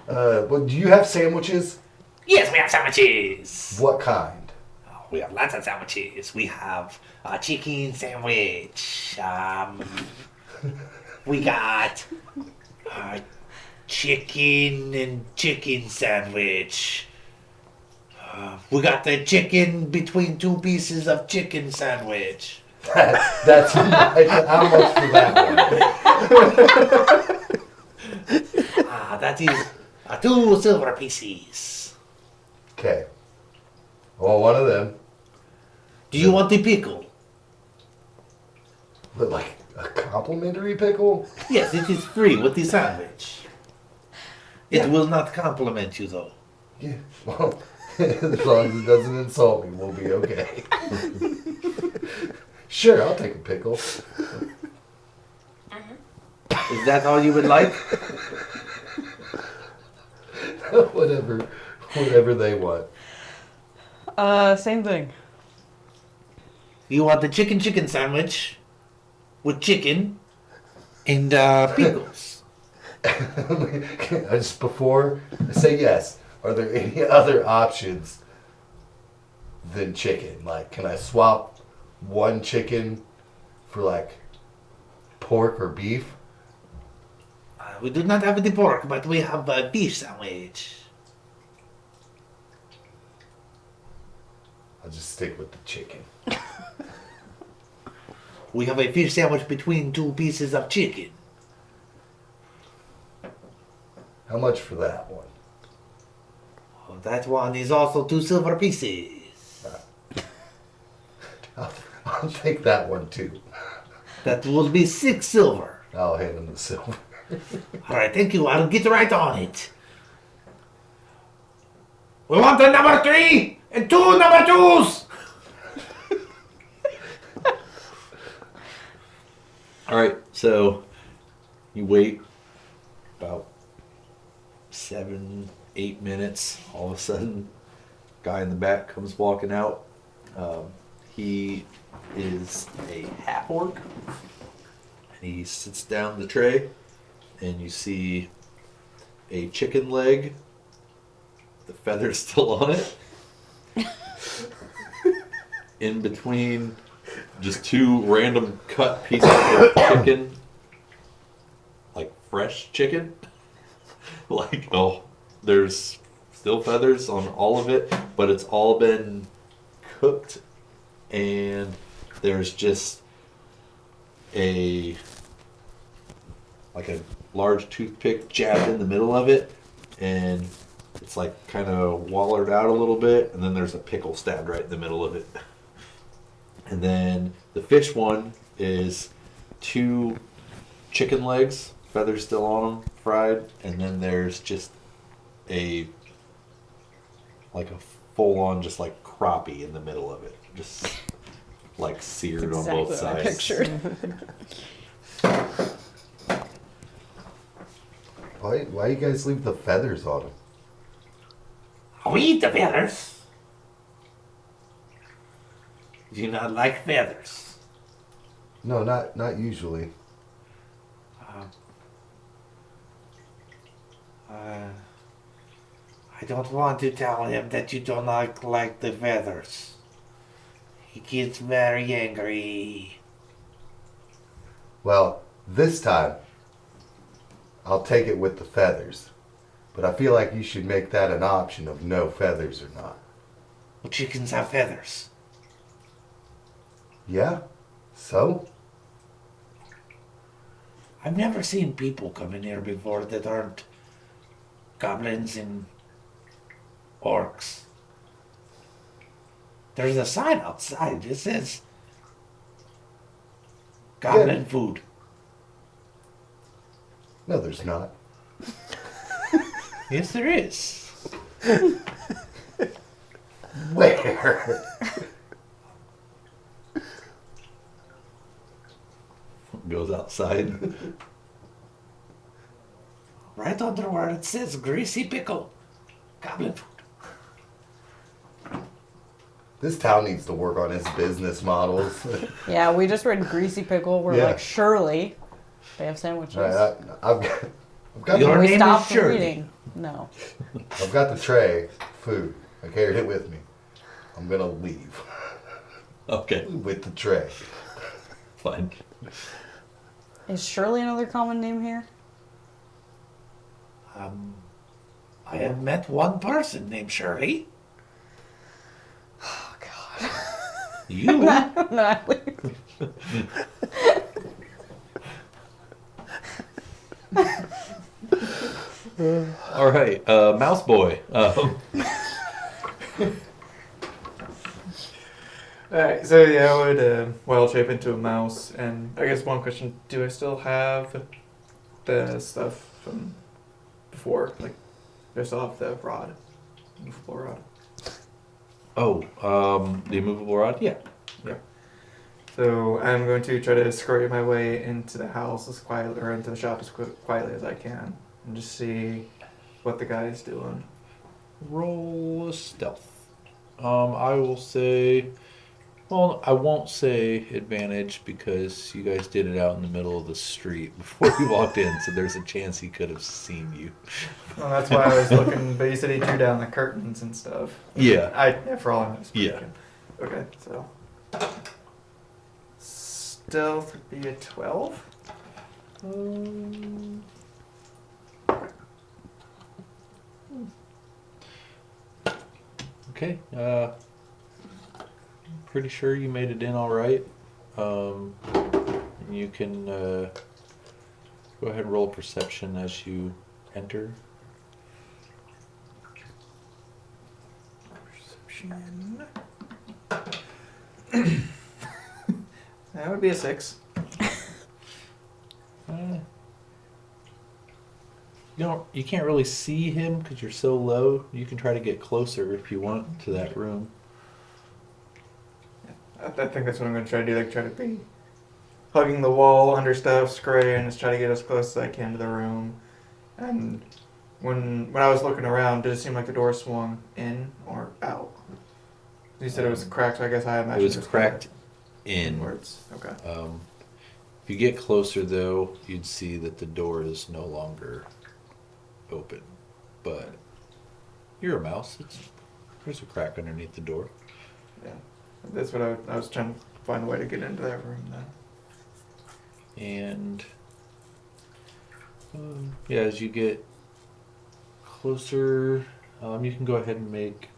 Well, do you have sandwiches? Yes, we have sandwiches. What kind? We have lots of sandwiches. We have a chicken sandwich. We got chicken and chicken sandwich. We got the chicken between 2 pieces of chicken sandwich. That's how much for that one? That is 2 silver pieces. Okay. Well, one of them. Do you want the pickle? But like a complimentary pickle? Yes, it is free with the sandwich. It will not compliment you though. Yeah. Well, as long as it doesn't insult me, we'll be okay. Sure, I'll take a pickle. Is that all you would like? Whatever they want. Same thing. You want the chicken sandwich with chicken and pickles. Just before I say yes, are there any other options than chicken? Like, can I swap one chicken for like pork or beef? We do not have the pork, but we have a beef sandwich. I'll just stick with the chicken. We have a fish sandwich between 2 pieces of chicken. How much for that one? Oh, that one is also 2 silver pieces. I'll take that one too. That will be 6 silver. I'll hand him the silver. All right, thank you. I'll get right on it. We want a number 3 and 2 number 2s. All right, so you wait about 7, 8 minutes. All of a sudden, guy in the back comes walking out. He is a half orc, and he sits down the tray, and you see a chicken leg, the feather's still on it, in between just 2 random cut pieces of chicken, like fresh chicken. Like, oh, there's still feathers on all of it, but it's all been cooked, and there's just a large toothpick jabbed in the middle of it, and it's like kind of wallered out a little bit, and then there's a pickle stabbed right in the middle of it. And then the fish one is 2 chicken legs, feathers still on them, fried, and then there's just a full-on just like crappie in the middle of it, just like seared on both Exactly what I sides. pictured. Why you guys leave the feathers on them? We eat the feathers. Do you not like feathers? No, not usually. I don't want to tell him that you don't like the feathers. He gets very angry. Well, this time, I'll take it with the feathers. But I feel like you should make that an option of no feathers or not. Well, chickens have feathers. Yeah? So? I've never seen people come in here before that aren't goblins and orcs. There's a sign outside. It says goblin food. No, there's not. Yes, there is. Where? Goes outside. Right under where it says greasy pickle. Goblin food. This town needs to work on its business models. Yeah, we just read Greasy Pickle. We're Yeah. like, surely they have sandwiches. I've got Your we name is stopped Shirley. reading. No. I've got the tray, food. I carried it with me. I'm gonna leave Okay, with the tray. fine. Is Shirley another common name here? I have met one person named Shirley. Oh, God. You? No, I leave. All right, Mouse Boy. Alright, so yeah, I would wild shape into a mouse, and I guess one question, do I still have the stuff from before? Like, do I still have the rod? Movable rod? The immovable rod? Yeah. So I'm going to try to scurry my way into the house as quietly, or into the shop as quietly as I can, and just see what the guy is doing. Roll a stealth. I will say, well, I won't say advantage because you guys did it out in the middle of the street before you walked in, so there's a chance he could have seen you. Well, that's why I was looking, but you said he drew down the curtains and stuff. Yeah. For all I was Yeah. speaking. Okay, so. Stealth would be a 12. Okay. Pretty sure you made it in all right. You can go ahead and roll perception as you enter. Perception. That would be a 6. You can't really see him because you're so low. You can try to get closer if you want to that room. I think that's what I'm going to try to do. Like, try to be hugging the wall under stuff, scurrying, just try to get as close as I can to the room. And when I was looking around, did it seem like the door swung in or out? You said it was cracked, so I guess I imagine It was cracked in. inwards. Okay. If you get closer, though, you'd see that the door is no longer open. But you're a mouse. There's a crack underneath the door. Yeah. That's what I was trying to find a way to get into that room then. And yeah, as you get closer, you can go ahead and make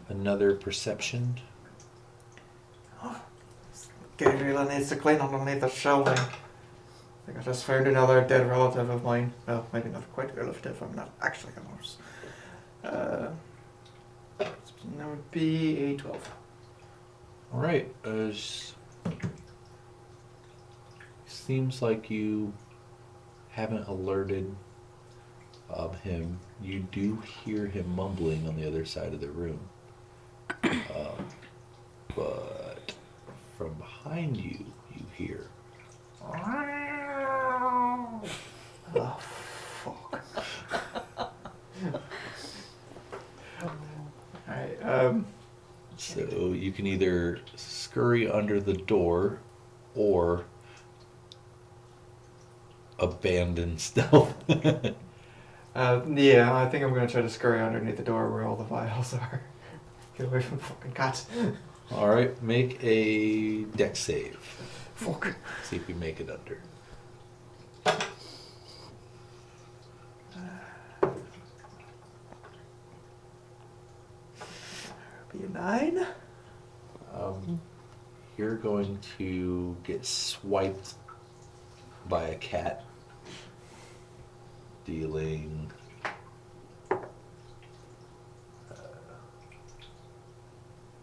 another perception. Gabriel needs to clean underneath the shelving. think I just found another dead relative of mine. Well, maybe not quite a relative, I'm not actually a nurse. That would be a 12. All right. Seems like you haven't alerted him. You do hear him mumbling on the other side of the room. But from behind you, you hear. Oh, fuck. Alright, So you can either scurry under the door or abandon stealth. yeah, I think I'm gonna try to scurry underneath the door where all the vials are. Get away from the fucking cat. All right, make a dex save. Fuck. See if you make it under. Be a 9? You're going to get swiped by a cat, dealing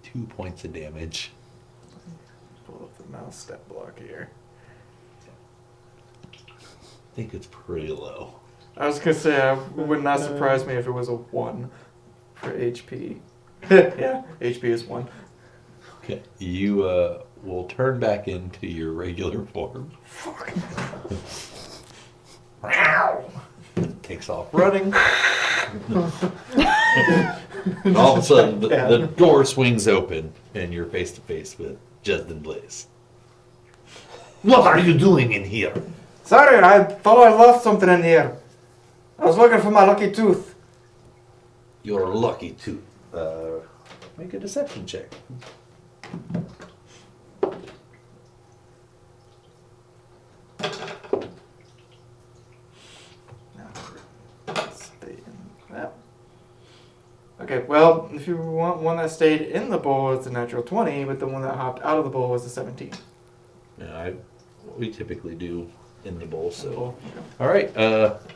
2 points of damage. Pull up the mouse step block here. I think it's pretty low. I was gonna say, it would not surprise me if it was a 1 for HP. Yeah, HP is 1. Okay. You will turn back into your regular form. Fuck. Takes off running. And all of a sudden, the door swings open, and you're face to face with Justin Blaze. What are you doing in here? Sorry, I thought I left something in here. I was looking for my lucky tooth. You're lucky too. Make a deception check. Stay in that. Okay, well, if you want one that stayed in the bowl, it's a natural 20, but the one that hopped out of the bowl was a 17. Yeah, we typically do in the bowl. So, Okay. all right.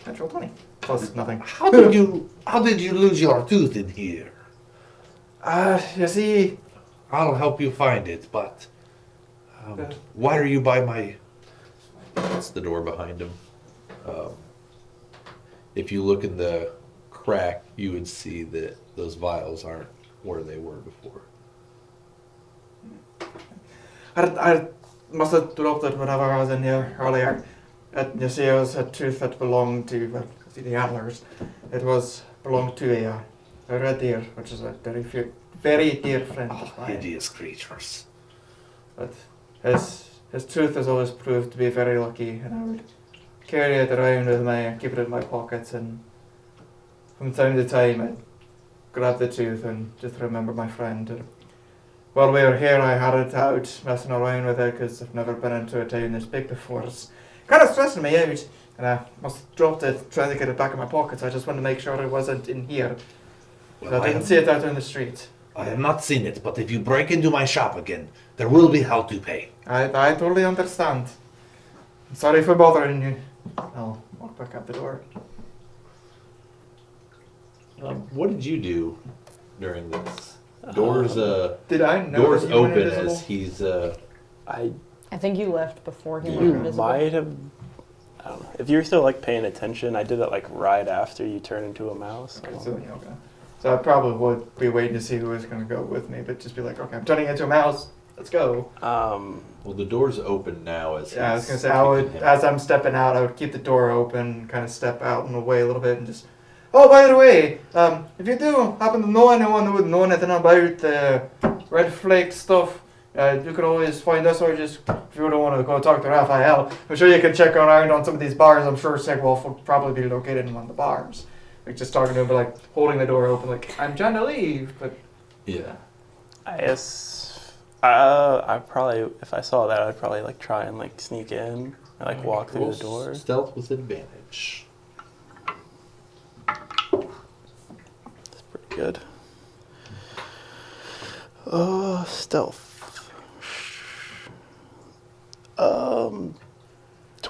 Natural 20. Plus nothing. How did you lose your tooth in here? You see, I'll help you find it, but why are you by my... That's the door behind him. If you look in the crack, you would see that those vials aren't where they were before. I must have dropped it whenever I was in here earlier. You see, it was a tooth that belonged to, well, see the antlers. It belonged to a red deer, which is a very dear friend of mine. Hideous creatures. But his tooth has always proved to be very lucky, and I would carry it around with me and keep it in my pockets, and from time to time I'd grab the tooth and just remember my friend. And while we were here, I had it out messing around with it because I've never been into a town this big before. It's kind of stressing me out, and I must have dropped it trying to get it back in my pockets. I just wanted to make sure it wasn't in here. Well, I didn't see it out in the street. I have not seen it, but if you break into my shop again, there will be hell to pay. I totally understand. I'm sorry for bothering you. I'll walk back out the door. What did you do during this? Doors Did I know doors that you went open invisible? as he's I think you left before he went You invisible. might have. I don't know. If you're still like paying attention, I did that like right after you turn into a mouse. Okay, so I probably would be waiting to see who was going to go with me, but just be like, okay, I'm turning into a mouse. Let's go. well, the door's open now as Yeah, I was he's going to say, I would, kicking him. as I'm stepping out, I would keep the door open, kind of step out and away a little bit, and just. Oh, by the way, if you do happen to know anyone who would know anything about the red flake stuff, you could always find us, or just if you don't want to go talk to Raphael, I'm sure you can check around on some of these bars. I'm sure Segwolf would probably be located in one of the bars. Like just talking to him, but like holding the door open, like I'm trying to leave, but Yeah. I guess I probably, if I saw that, I'd probably like try and like sneak in and like walk through Roll the door. Stealth with advantage. That's pretty good. Stealth.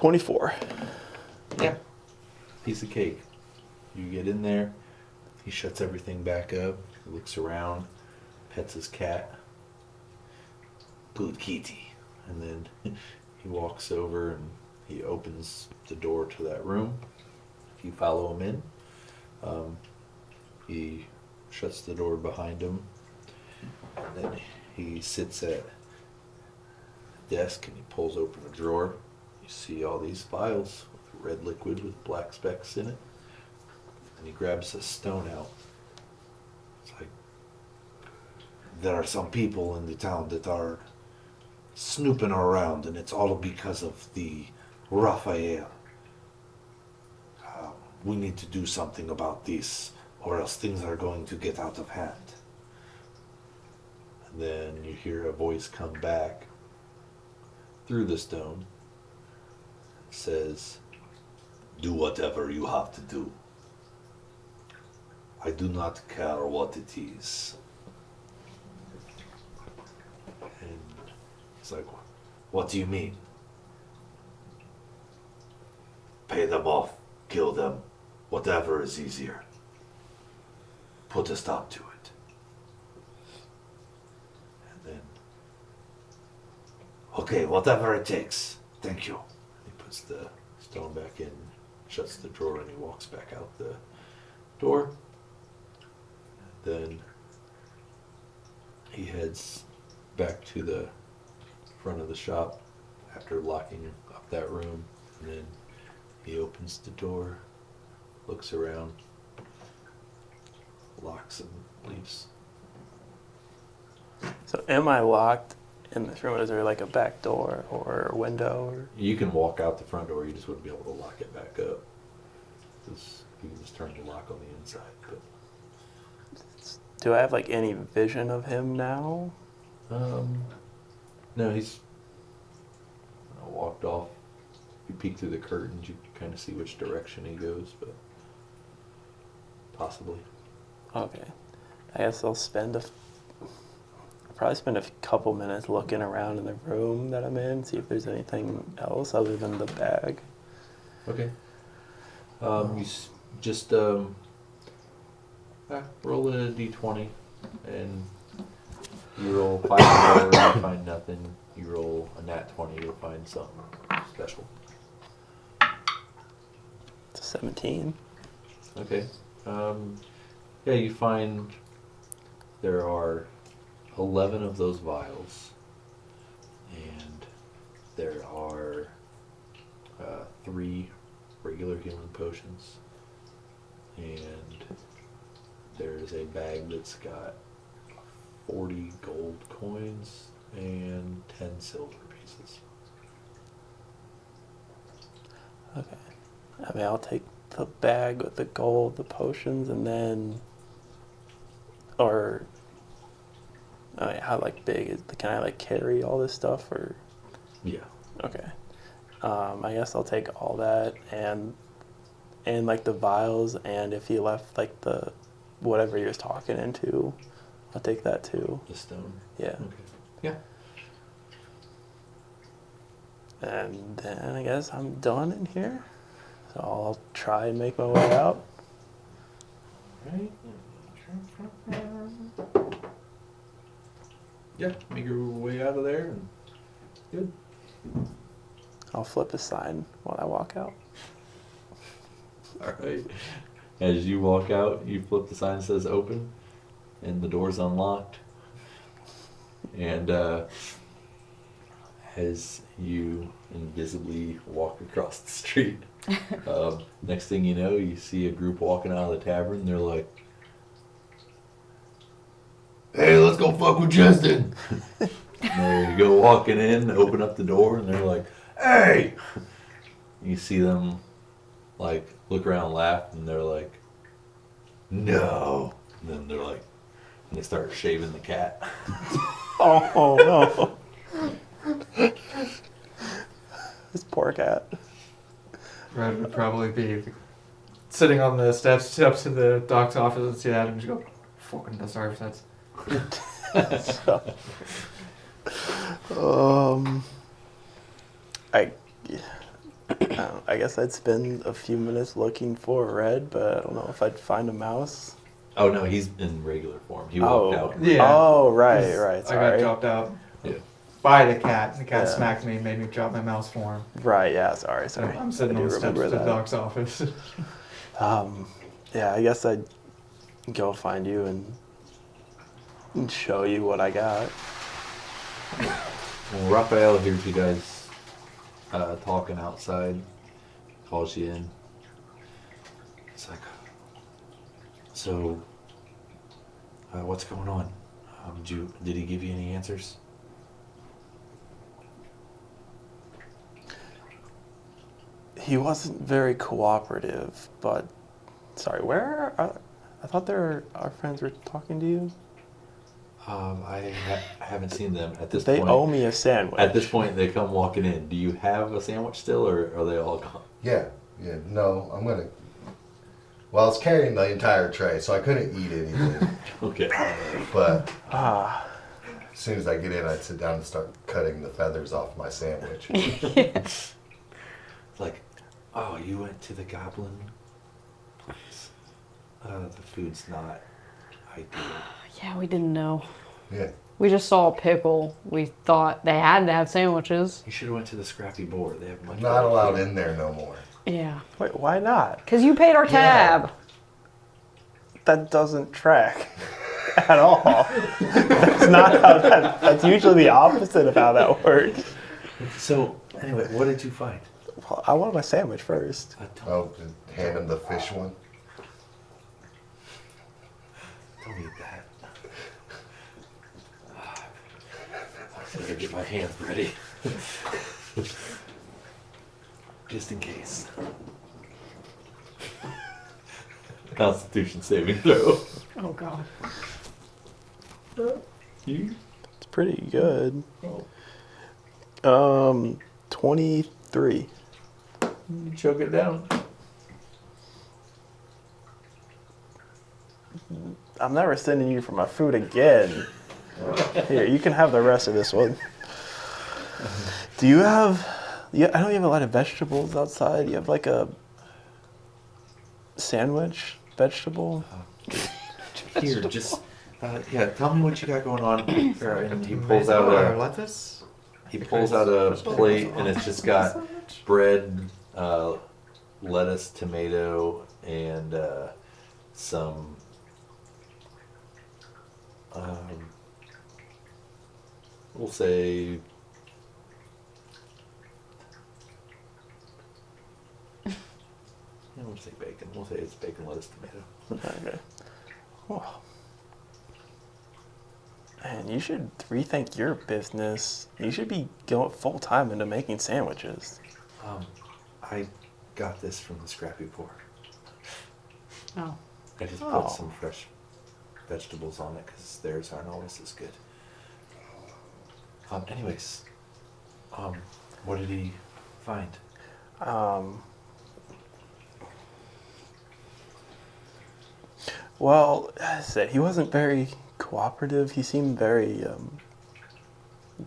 24. Yeah. Piece of cake. You get in there. He shuts everything back up. He looks around. Pets his cat. Good kitty. And then he walks over and he opens the door to that room. If you follow him in, he shuts the door behind him. And then he sits at a desk and he pulls open a drawer. You see all these vials with red liquid with black specks in it. And he grabs a stone out. It's like, there are some people in the town that are snooping around, and it's all because of the Raphael. We need to do something about this, or else things are going to get out of hand. And then you hear a voice come back through the stone. It says, do whatever you have to do. I do not care what it is. And it's like, what do you mean? Pay them off, kill them, whatever is easier. Put a stop to it. And then, okay, whatever it takes. Thank you. He puts the stone back in, shuts the drawer, and he walks back out the door. Then he heads back to the front of the shop after locking up that room. And then he opens the door, looks around, locks and leaves. So am I locked in this room? Is there like a back door or a window? Or? You can walk out the front door, you just wouldn't be able to lock it back up. You can just turn the lock on the inside. But Do I have like any vision of him now? no, he's walked off. If you peek through the curtains, you can kind of see which direction he goes, but possibly. Okay. I guess I'll probably spend a couple minutes looking around in the room that I'm in, see if there's anything else other than the bag. Okay. Just roll a d20, and you roll 5 or more, you find nothing. You roll a nat 20, you'll find something special. It's a 17. Okay. Yeah, you find there are 11 of those vials, and there are 3 regular healing potions, and there's a bag that's got 40 gold coins and 10 silver pieces. Okay. I mean, I'll take the bag with the gold, the potions, and then, or, I mean, how like big is, can I like carry all this stuff or? Yeah. Okay. I guess I'll take all that and like the vials, and if he left like the, whatever he was talking into, I'll take that too. The stone. Yeah. Okay. Yeah. And then I guess I'm done in here. So I'll try and make my way out. Right. Yeah, make your way out of there, and good. I'll flip a sign while I walk out. All right. As you walk out, you flip the sign that says open, and the door's unlocked. And as you invisibly walk across the street, next thing you know, you see a group walking out of the tavern. They're like, "Hey, let's go fuck with Justin." And you go walking in, open up the door, and they're like, "Hey!" You see them like look around and laugh, and they're like, "No." And then they're like, and they start shaving the cat. Oh no. This poor cat. Red would probably be sitting on the steps to the doc's office and see that and just go, fucking deserves it. I guess I'd spend a few minutes looking for Red, but I don't know if I'd find a mouse. Oh no, he's in regular form. He walked out. Yeah. Oh, right, 'Cause right. I got Sorry. dropped out Yeah. by the cat. The cat Yeah. smacked me and made me drop my mouse for him. Right. Yeah. Sorry. So Sorry. I'm sitting I on do the steps remember of the that. doc's office. Yeah. I guess I'd go find you and show you what I got. Well, Raphael hears you guys talking outside, calls you in. It's like, so, what's going on? Did he give you any answers? He wasn't very cooperative, but sorry. Where? I thought our friends were talking to you. I haven't seen them at this They point. owe me a sandwich. At this point, they come walking in. Do you have a sandwich still, or are they all gone? Yeah, no, I'm gonna. Well, I was carrying the entire tray, so I couldn't eat anything. Okay. But Ah. as soon as I get in, I'd sit down and start cutting the feathers off my sandwich. It's like, oh, you went to the goblin place. The food's not ideal. Yeah, we didn't know. Yeah. We just saw a pickle. We thought they had to have sandwiches. You should have went to the Scrappy Boar. They have much I'm not better allowed food. in there no more. Yeah. Wait, why not? Because you paid our tab. That doesn't track at all. That's not how that's usually the opposite of how that works. So, anyway, what did you find? Well, I wanted my sandwich first. Oh, hand him the fish one. Don't eat that. I better get my hands ready. Just in case. Constitution saving throw. Oh, God. You? It's pretty good. Oh. 23. You choke it down. I'm never sending you for my food again. Here, you can have the rest of this one. Do you have... Yeah, I know you have a lot of vegetables outside. You have like a sandwich vegetable? Here, just yeah. Tell me what you got going on. And he pulls out lettuce. a plate, and it's just got bread, lettuce, tomato, and some. We'll say. I won't say bacon. We'll say it's bacon, lettuce, tomato. Okay. Oh. Man, you should rethink your business. You should be going full time into making sandwiches. I got this from the Scrappy Boar. Oh. I just Oh. put some fresh vegetables on it because theirs aren't always as good. Anyways, what did he find? Well, as I said, he wasn't very cooperative. He seemed very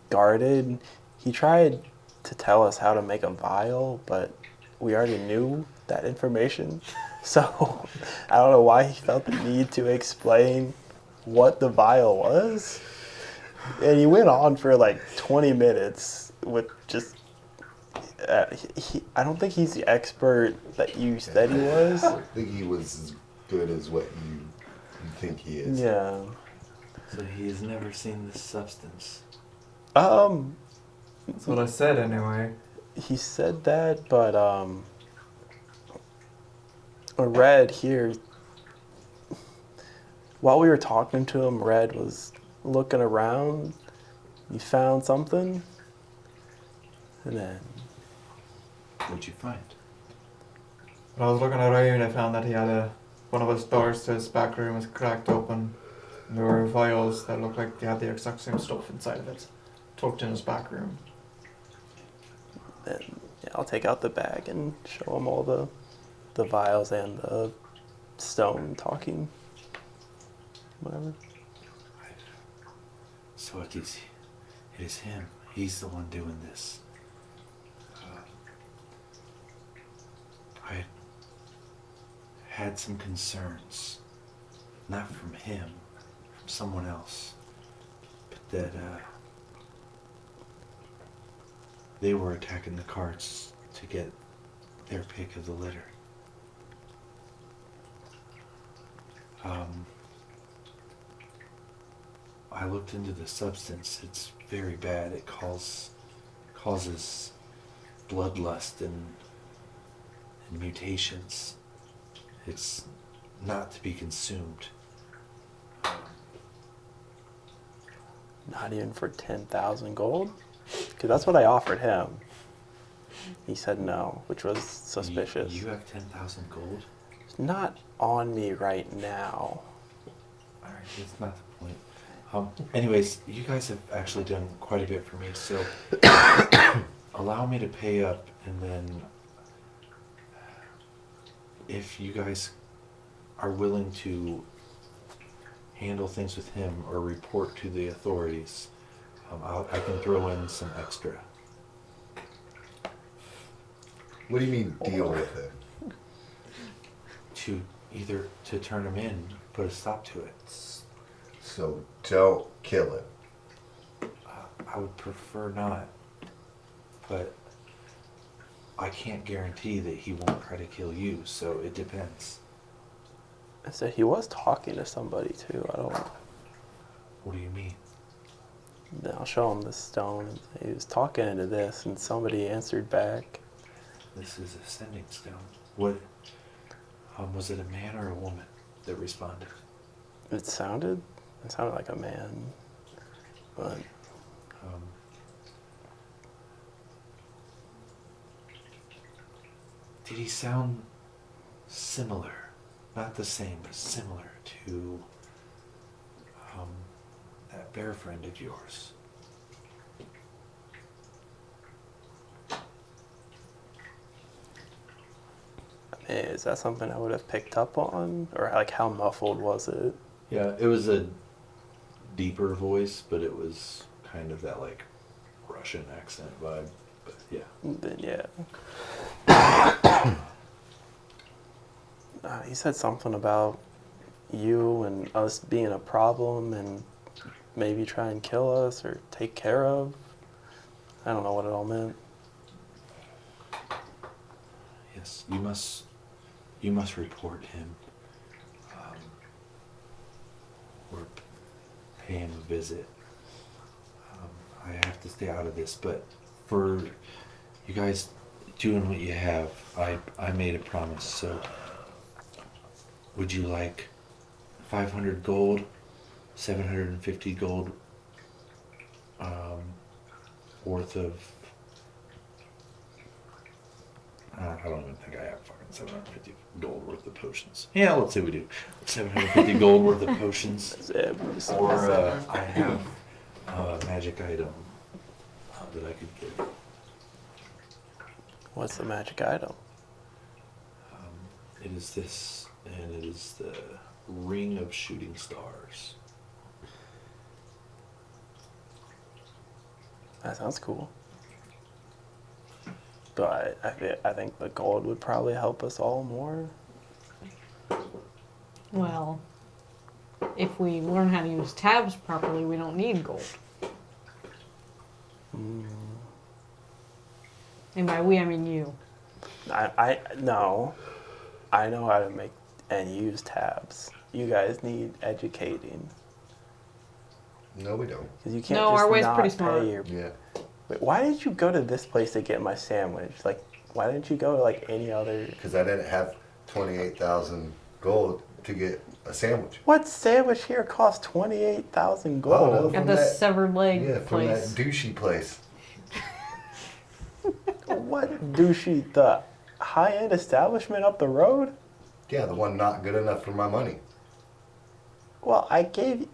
guarded. He tried to tell us how to make a vial, but we already knew that information. So I don't know why he felt the need to explain what the vial was. And he went on for like 20 minutes with just... I don't think he's the expert that you said he was. I think he was as good as what you think he is. Yeah. So he has never seen this substance. That's what I said anyway. He said that, but Red here, while we were talking to him, Red was looking around. He found something, and then What'd you find? When I was looking around, I found that he had one of his doors to his back room was cracked open. And there were vials that looked like they had the exact same stuff inside of it, tucked in his back room. yeah, I'll take out the bag and show him all the vials and the stone talking, whatever. So it is him. He's the one doing this. had some concerns, not from him, from someone else, but that they were attacking the carts to get their pick of the litter. I looked into the substance. It's very bad. It causes bloodlust and mutations. It's not to be consumed. Not even for 10,000 gold? Because that's what I offered him. He said no, which was suspicious. You have 10,000 gold? It's not on me right now. Alright, that's not the point. Anyways, you guys have actually done quite a bit for me, so allow me to pay up, and then if you guys are willing to handle things with him or report to the authorities, I can throw in some extra. What do you mean deal with it? To either to turn him in, put a stop to it. So don't kill him. I would prefer not, but I can't guarantee that he won't try to kill you, so it depends. I said he was talking to somebody too. I don't. What do you mean? Then I'll show him the stone. He was talking into this, and somebody answered back. This is a sending stone. What? Was it a man or a woman that responded? It sounded like a man, but Did he sound similar? Not the same, but similar to that bear friend of yours? is that something I would have picked up on, or like how muffled was it? Yeah, it was a deeper voice, but it was kind of that like Russian accent vibe. But yeah. Then yeah. He said something about you and us being a problem and maybe try and kill us or take care of. I don't know what it all meant. Yes, you must report him, or pay him a visit. I have to stay out of this, but for you guys doing what you have, I made a promise. So, would you like 500 gold, 750 gold worth of? I don't even think I have fucking 750 gold worth of potions. Yeah, let's say we do. 750 gold worth of potions. Or I have a magic item that I could give. What's the magic item? It is this, and it is the Ring of Shooting Stars. That sounds cool. But I think the gold would probably help us all more. Well, if we learn how to use tabs properly, we don't need gold. And by we, I mean you. No. I know how to make and use tabs. You guys need educating. No, we don't. Because you can't No, just our way's not pretty smart. pay your... Yeah. Wait, why did you go to this place to get my sandwich? Like, why didn't you go to like any other... Because I didn't have 28,000 gold to get a sandwich. What sandwich here costs 28,000 gold? Oh, no. At From the that- severed leg Yeah, from place. that douchey place. What douchey? The high-end establishment up the road? Yeah, the one not good enough for my money. Well, I gave...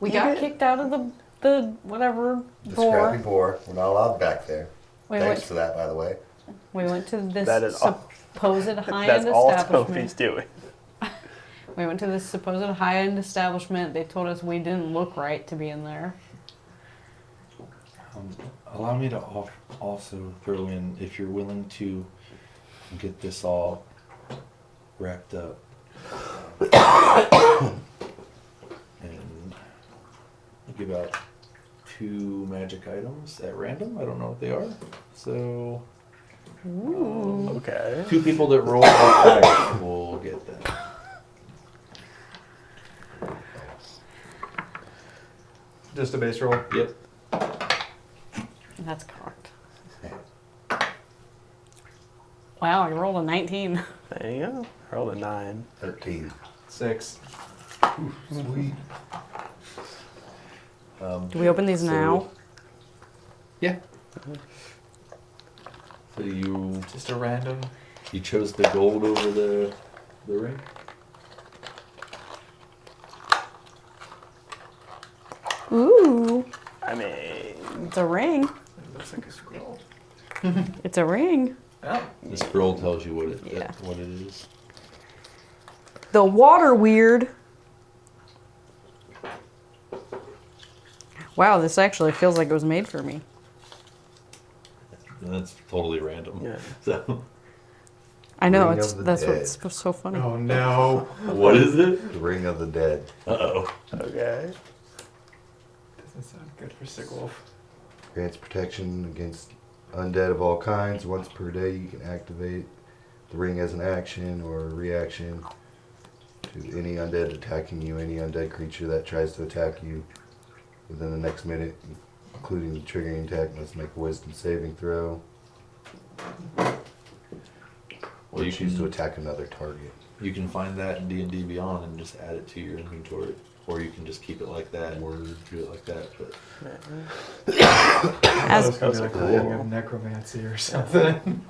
We You got did- kicked out of the whatever The door. scrappy boar. We're not allowed back there. We Thanks went, for that, by the way. we went to this That is all- supposed That's high-end all establishment. Toby's doing. We went to this supposed high-end establishment. They told us we didn't look right to be in there. Allow me to also throw in, if you're willing to get this all wrapped up. And I'll give out 2 magic items at random. I don't know what they are. So Okay. 2 people that roll that will get them. Just a base roll. Yep. That's correct. Wow, you rolled a 19. There you go. I rolled a 9. 13. 6. Sweet. Do we open these now? Yeah. So you Just a random. chose the gold over the ring? Ooh, I mean, it's a ring. It looks like a scroll. It's a ring. Yeah. The scroll tells you what Yeah. what it is. The water weird. Wow, this actually feels like it was made for me. And that's totally random. yeah. So I know, Ring it's of the that's Dead. what's so funny. Oh no. what is it? The Ring of the Dead. Uh-oh. Okay. Doesn't sound good for Sick Wolf. Grants protection against undead of all kinds. Once per day, you can activate the ring as an action or a reaction to any undead attacking you. Any undead creature that tries to attack you within the next minute, including the triggering attack, must make a wisdom saving throw. Well, Or you choose to can attack another target. you can find that in D&D Beyond and just add it to your inventory, or you can just keep it like that. Or Do it like that, but That was As gonna be like a Cool. ring of necromancy or something.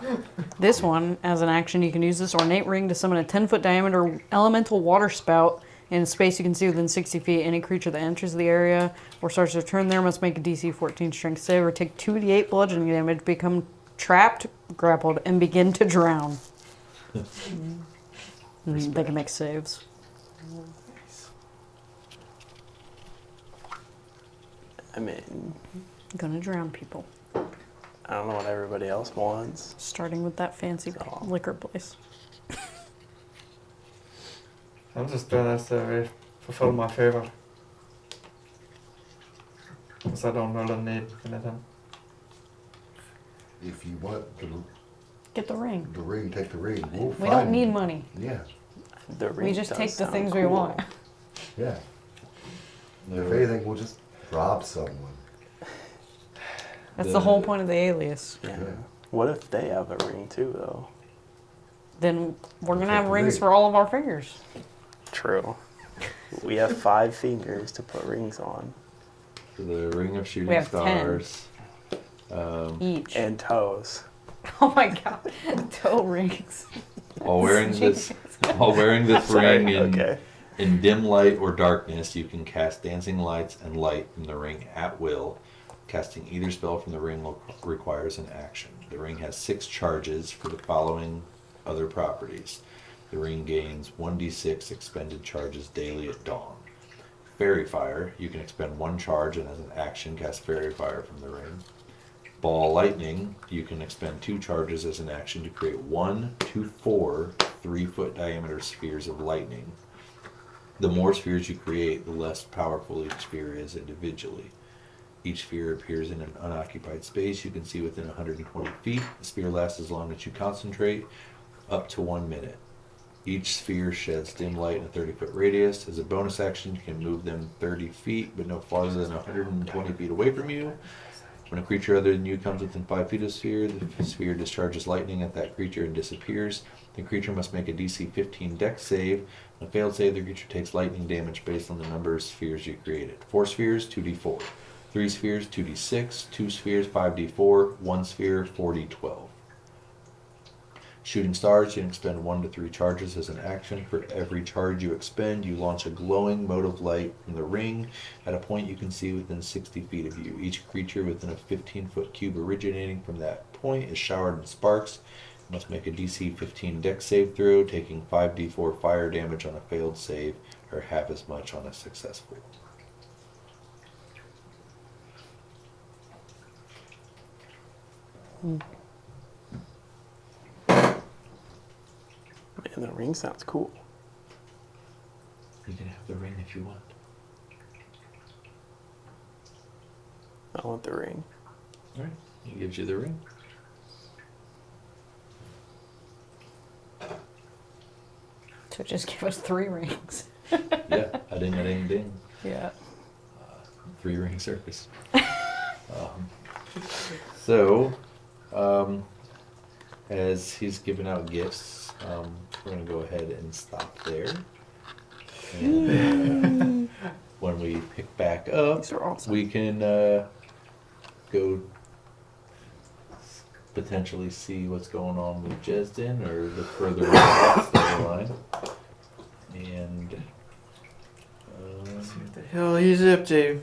this one, as an action, you can use this ornate ring to summon a 10-foot diameter elemental water spout in a space you can see within 60 feet. Any creature that enters the area or starts their turn there must make a DC 14 strength save or take 2d8 bludgeoning damage, become trapped, grappled, and begin to drown. And they can make saves. I mean, Gonna drown people. I don't know what everybody else wants. Starting with that fancy So- liquor place. I'll just do this to fulfill my favor. Because I don't really need anything. if you want Get the ring. the ring, take the ring. We'll We don't find- need money. Yeah, The ring We just does take the sound things we cool. want. yeah. If no. anything, we'll just rob someone. That's the whole point of the alias. Yeah. Yeah. What if they have a ring too, though? Then we're gonna Take have the rings ring. for all of our fingers. True. We have 5 fingers to put rings on. For the Ring of Shooting We have 10. Stars. Each. And toes. Oh my god. Toe rings. While wearing this Sorry, ring okay. in dim light or darkness, you can cast dancing lights and light from the ring at will. Casting either spell from the ring requires an action. The ring has 6 charges for the following other properties. The ring gains 1d6 expended charges daily at dawn. Fairy Fire, you can expend 1 charge and as an action cast Fairy Fire from the ring. Ball Lightning, you can expend 2 charges as an action to create 1, 2, 4 3-foot diameter spheres of lightning. The more spheres you create, the less powerful each sphere is individually. Each sphere appears in an unoccupied space you can see within 120 feet. The sphere lasts as long as you concentrate, up to 1 minute. Each sphere sheds dim light in a 30-foot radius. As a bonus action, you can move them 30 feet, but no farther than 120 feet away from you. When a creature other than you comes within 5 feet of the sphere discharges lightning at that creature and disappears. The creature must make a DC 15 Dex save. On a failed save, the creature takes lightning damage based on the number of spheres you created. 4 spheres, 2d4. 3 spheres, 2d6. 2 spheres, 5d4. 1 sphere, 4d12. Shooting stars, you can expend 1 to 3 charges as an action. For every charge you expend, you launch a glowing mote of light from the ring at a point you can see within 60 feet of you. Each creature within a 15-foot cube originating from that point is showered in sparks. You must make a DC 15 Dex save throw, taking 5d4 fire damage on a failed save, or half as much on a successful. And the ring sounds cool. You can have the ring if you want. I want the ring. All right. He gives you the ring. So just give us 3 rings. Yeah. A ding, a ding, ding. Yeah. 3-ring circus. So, as he's giving out gifts, we're going to go ahead and stop there. And when we pick back up, These are awesome. we can go potentially see what's going on with Jesden or the further storyline. And See what the hell he's up to.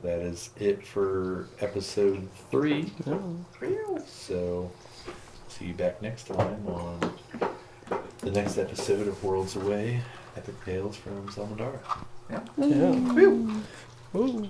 that is it for episode 3. Oh. So, see you back next time on the next episode of Worlds Away, Epic Tales from Zelmadara. Yeah. Woo.